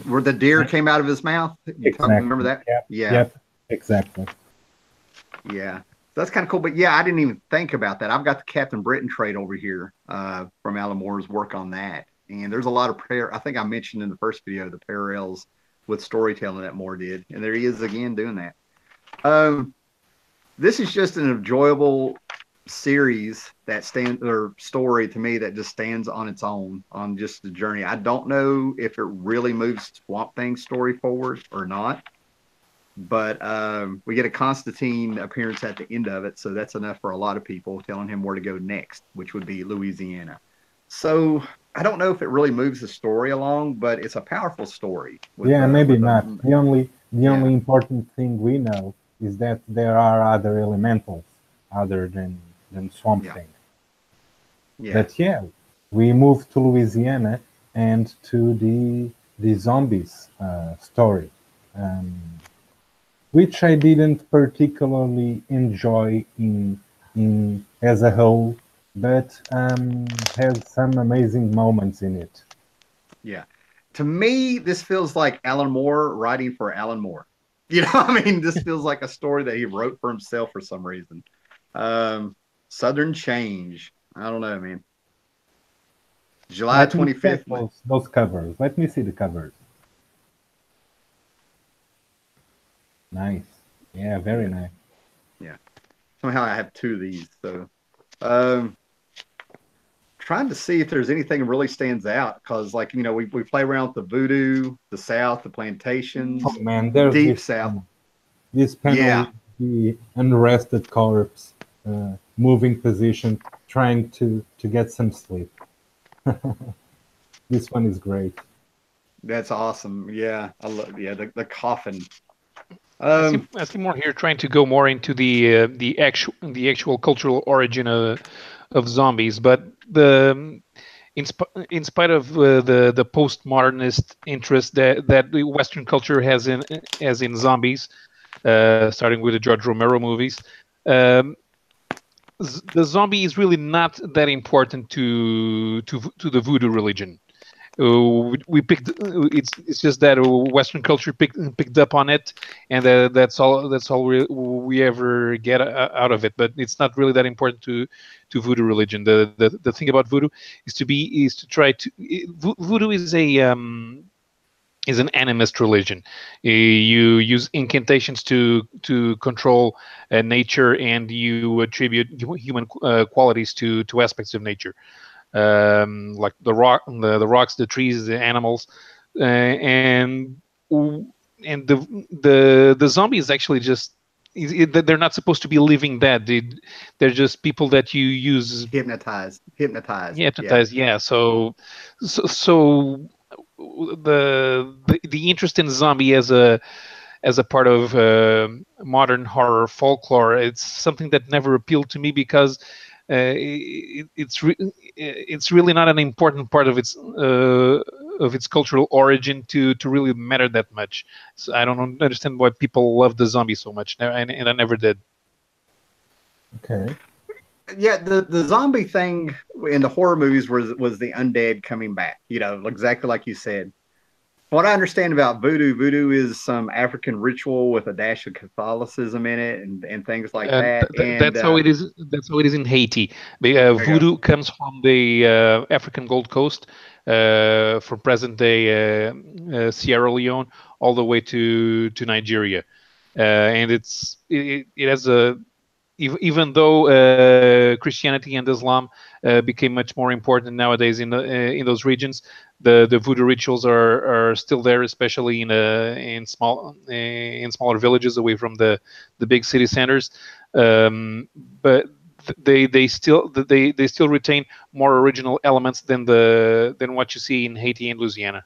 C: Where the deer came out of his mouth.
A: Exactly.
C: Remember that?
A: Yep, exactly.
C: Yeah. That's kind of cool, but yeah, I didn't even think about that. I've got the Captain Britain trade over here from Alan Moore's work on that, and there's a lot of I think I mentioned in the first video the parallels with storytelling that Moore did, and there he is again doing that. This is just an enjoyable series that story to me that just stands on its own on just the journey. I don't know if it really moves Swamp Thing's story forward or not. But we get a Constantine appearance at the end of it, so that's enough for a lot of people, telling him where to go next, which would be Louisiana. So I don't know if it really moves the story along, but it's a powerful story.
A: Maybe not. The only important thing we know is that there are other elementals other than Swamp Thing. Yeah. But yeah, we move to Louisiana and to the zombies story. Which I didn't particularly enjoy in as a whole, but has some amazing moments in it.
C: Yeah. To me, this feels like Alan Moore writing for Alan Moore. You know, I mean, this feels like a story that he wrote for himself for some reason. Southern Change. I don't know, man. July 25th.
A: Those covers. Let me see the covers. Nice. Yeah, very nice.
C: Yeah. Somehow I have two of these. So, trying to see if there's anything that really stands out, because like, you know, we play around with the voodoo, the South, the plantations,
A: Oh man, there's
C: deep South.
A: This panel
C: Yeah.
A: is the unrested corpse, moving position, trying to get some sleep. This one is great.
C: That's awesome. Yeah, I love. Yeah, the coffin.
D: I see more here trying to go more into the actual cultural origin of zombies, but in spite of the postmodernist interest that the Western culture has in zombies, starting with the George Romero movies, um, the zombie is really not that important to the voodoo religion. We picked it's just that Western culture picked up on it, and that's all we ever get out of it. But it's not really that important to voodoo religion. The thing about voodoo is to try to voodoo is an animist religion. You use incantations to control nature, and you attribute human qualities to aspects of nature, like the rocks, the trees, the animals, and the zombies actually just they're not supposed to be living dead. They're just people that you use
C: hypnotized.
D: Yeah, hypnotized. Yeah. So the interest in zombie as a part of modern horror folklore, it's something that never appealed to me because it's really not an important part of its cultural origin to really matter that much. So I don't understand why people love the zombie so much, and I never did.
A: Okay.
C: Yeah, the zombie thing in the horror movies was the undead coming back. You know, exactly like you said. What I understand about voodoo is some African ritual with a dash of Catholicism in it, and things like that.
D: That's how it is. That's how it is in Haiti. Voodoo comes from the African Gold Coast, from present-day Sierra Leone, all the way to Nigeria, and it has a even though Christianity and Islam became much more important nowadays in those regions, the voodoo rituals are still there, especially in smaller villages away from the big city centers. But they still retain more original elements than what you see in Haiti and Louisiana.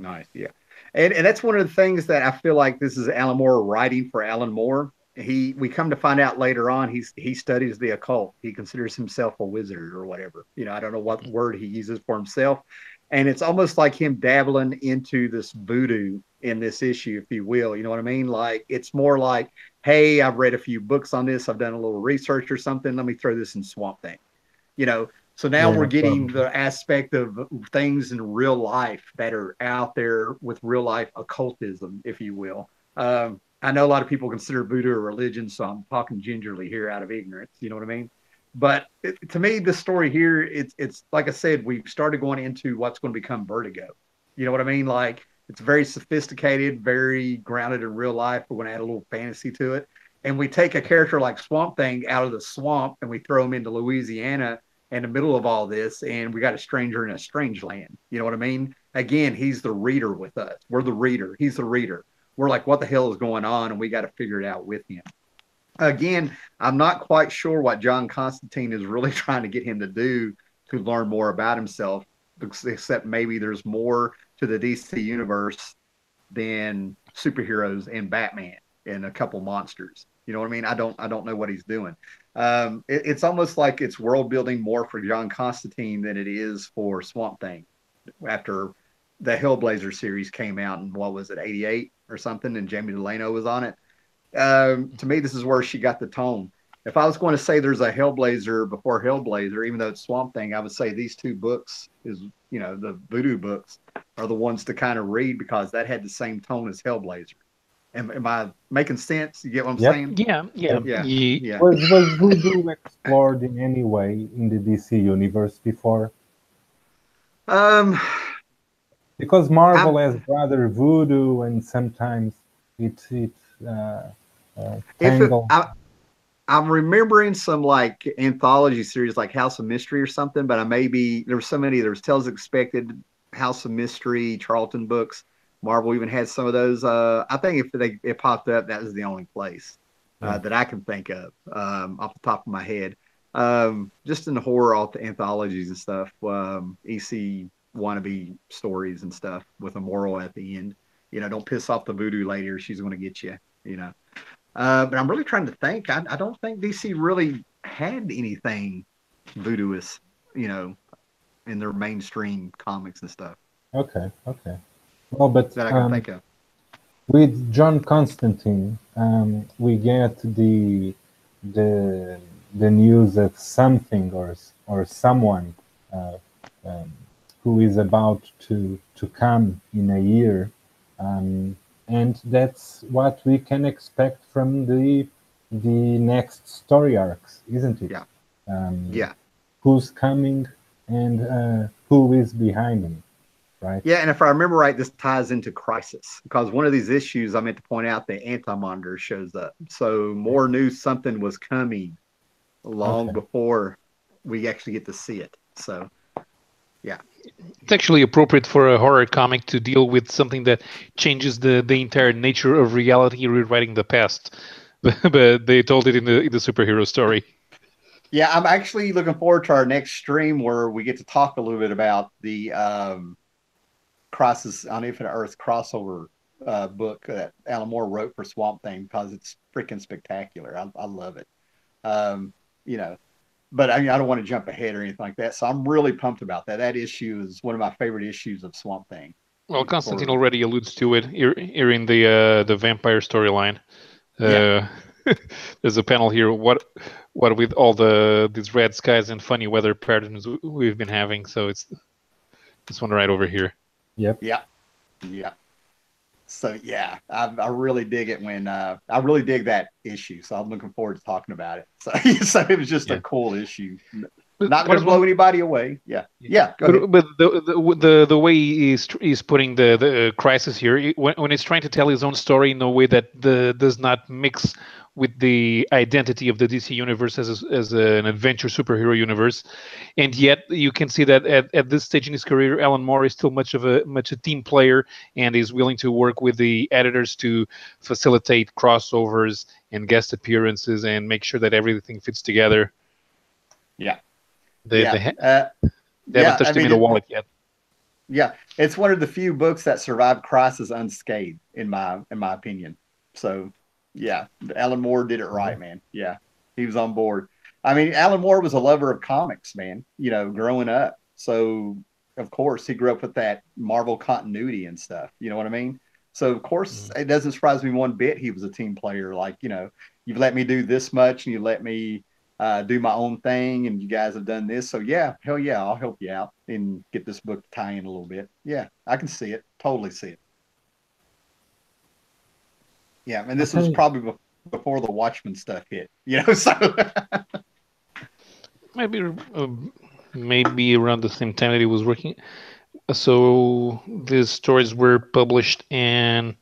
C: Nice, yeah, and that's one of the things that I feel like this is Alan Moore writing for Alan Moore. We come to find out later on he studies the occult. He considers himself a wizard or whatever. You know, I don't know what word he uses for himself. And it's almost like him dabbling into this voodoo in this issue, if you will. You know what I mean? Like, it's more like, hey, I've read a few books on this. I've done a little research or something. Let me throw this in Swamp Thing. You know, so now we're getting the aspect of things in real life that are out there with real life occultism, if you will. I know a lot of people consider voodoo a religion, so I'm talking gingerly here out of ignorance. You know what I mean? But to me, the story here, it's like I said, we've started going into what's going to become Vertigo. You know what I mean? Like, it's very sophisticated, very grounded in real life. We're going to add a little fantasy to it. And we take a character like Swamp Thing out of the swamp and we throw him into Louisiana in the middle of all this, and we got a stranger in a strange land. You know what I mean? Again, he's the reader with us. We're the reader. He's the reader. We're like, what the hell is going on? And we got to figure it out with him. Again, I'm not quite sure what John Constantine is really trying to get him to do to learn more about himself, except maybe there's more to the DC universe than superheroes and Batman and a couple monsters. You know what I mean? I don't know what he's doing. It's almost like it's world building more for John Constantine than it is for Swamp Thing. After the Hellblazer series came out in, what was it, 88 or something, and Jamie Delano was on it. To me, this is where she got the tone. If I was going to say there's a Hellblazer before Hellblazer, even though it's Swamp Thing, I would say these two books the Voodoo books are the ones to kind of read, because that had the same tone as Hellblazer. Am I making sense? You get what I'm saying?
D: Yeah.
A: Was Voodoo explored in any way in the DC universe before? Because Marvel has rather Voodoo, and sometimes it tangled.
C: I'm remembering some like anthology series like House of Mystery or something, but there were so many. There was Tales Expected, House of Mystery, Charlton books. Marvel even had some of those. I think if it popped up, that was the only place that I can think of off the top of my head. Just in the horror anthologies and stuff, EC wannabe stories and stuff with a moral at the end. Don't piss off the voodoo lady or she's going to get you. But I'm really trying to think. I don't think DC really had anything voodooist, in their mainstream comics and stuff.
A: Okay. Well, but
C: that I can think of.
A: With John Constantine, we get the news of something or someone who is about to come in a year. And that's what we can expect from the next story arcs, isn't it?
C: Yeah.
A: Who's coming and who is behind him, right?
C: Yeah, and if I remember right, this ties into Crisis because one of these issues I meant to point out, the Anti-Monitor shows up. So more news, something was coming long before we actually get to see it. So, yeah.
D: It's actually appropriate for a horror comic to deal with something that changes the entire nature of reality, rewriting the past. But they told it in the superhero story.
C: Yeah, I'm actually looking forward to our next stream where we get to talk a little bit about the Crisis on Infinite Earth crossover book that Alan Moore wrote for Swamp Thing because it's freaking spectacular. I love it. But I don't want to jump ahead or anything like that. So I'm really pumped about that. That issue is one of my favorite issues of Swamp Thing.
D: Well, Constantine already alludes to it here in the vampire storyline. There's a panel here. What with all these red skies and funny weather patterns we've been having. So it's this one right over here.
A: Yep.
C: Yeah. So yeah, I really dig it when I really dig that issue. So I'm looking forward to talking about it. So it was just a cool issue. Not going to blow anybody away. Yeah. Go ahead.
D: But the way he's putting the Crisis here, when he's trying to tell his own story in a way that does not mix with the identity of the DC universe as an adventure superhero universe, and yet you can see that at this stage in his career, Alan Moore is still much a team player and is willing to work with the editors to facilitate crossovers and guest appearances and make sure that everything fits together.
C: Yeah.
D: They haven't touched him in a wallet yet.
C: Yeah, it's one of the few books that survived Crisis unscathed, in my opinion. So, yeah, Alan Moore did it right, man. Yeah, he was on board. I mean, Alan Moore was a lover of comics, man. Growing up. So, of course, he grew up with that Marvel continuity and stuff. You know what I mean? So, of course, it doesn't surprise me one bit he was a team player. Like, you've let me do this much, and you let me do my own thing, and you guys have done this. So yeah, hell yeah, I'll help you out and get this book to tie in a little bit. Yeah, I can see it. Totally see it. Yeah, and this was probably before the Watchmen stuff hit. So
D: maybe around the same time that he was working. So these stories were published in.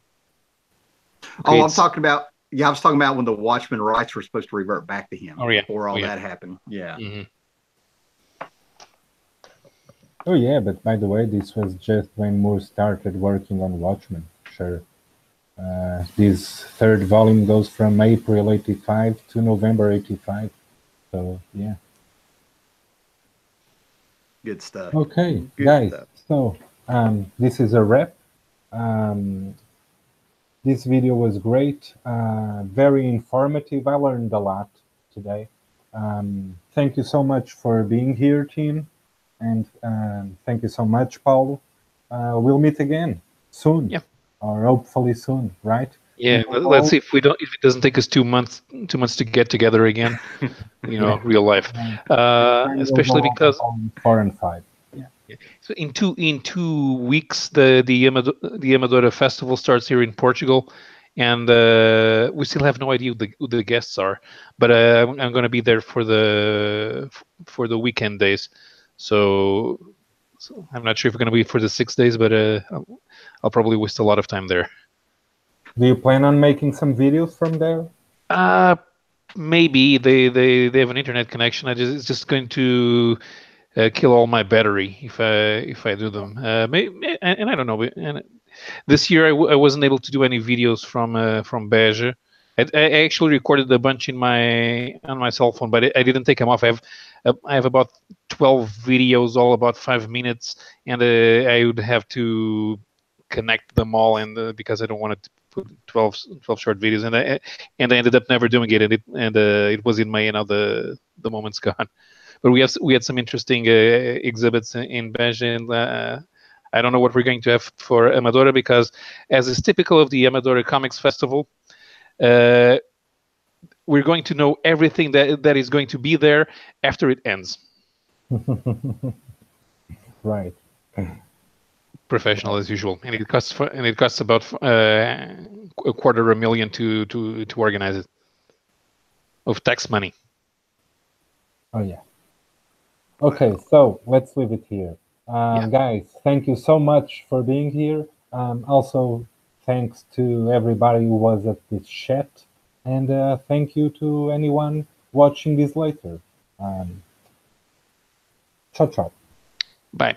C: I was talking about when the Watchmen rights were supposed to revert back to him. Before all that happened. Yeah.
D: Mm-hmm.
A: Oh yeah, but by the way, this was just when Moore started working on Watchmen. Sure. This third volume goes from April 85 to November 85. So yeah.
C: Good stuff.
A: Okay, guys. So this is a wrap. This video was great, very informative. I learned a lot today. Thank you so much for being here, team. And thank you so much, Paulo. We'll meet again soon, or hopefully soon, right?
D: Yeah, let's see if it doesn't take us 2 months to get together again, real life. Especially because
A: 4 and 5.
D: So in two weeks, the Amadora Festival starts here in Portugal, and we still have no idea who the guests are. But I'm going to be there for the weekend days. So I'm not sure if we're going to be for the 6 days, but I'll probably waste a lot of time there.
A: Do you plan on making some videos from there?
D: maybe they have an internet connection. It's just going to kill all my battery if I do them. And I don't know. And this year I wasn't able to do any videos from Beja. I actually recorded a bunch on my cell phone, but I didn't take them off. I have about 12 videos, all about 5 minutes, and I would have to connect them all, and because I don't want to put 12 short videos, and I ended up never doing it, and it was in May, and now the moment's gone. But we had some interesting exhibits in Beja, and I don't know what we're going to have for Amadora, because as is typical of the Amadora Comics Festival, we're going to know everything that is going to be there after it ends.
A: Right.
D: Professional as usual, and it costs about $250,000 to organize it, of tax money.
A: Oh yeah. Okay, so let's leave it here. Guys, thank you so much for being here. Also, thanks to everybody who was at this chat, and thank you to anyone watching this later. Ciao, ciao.
D: Bye.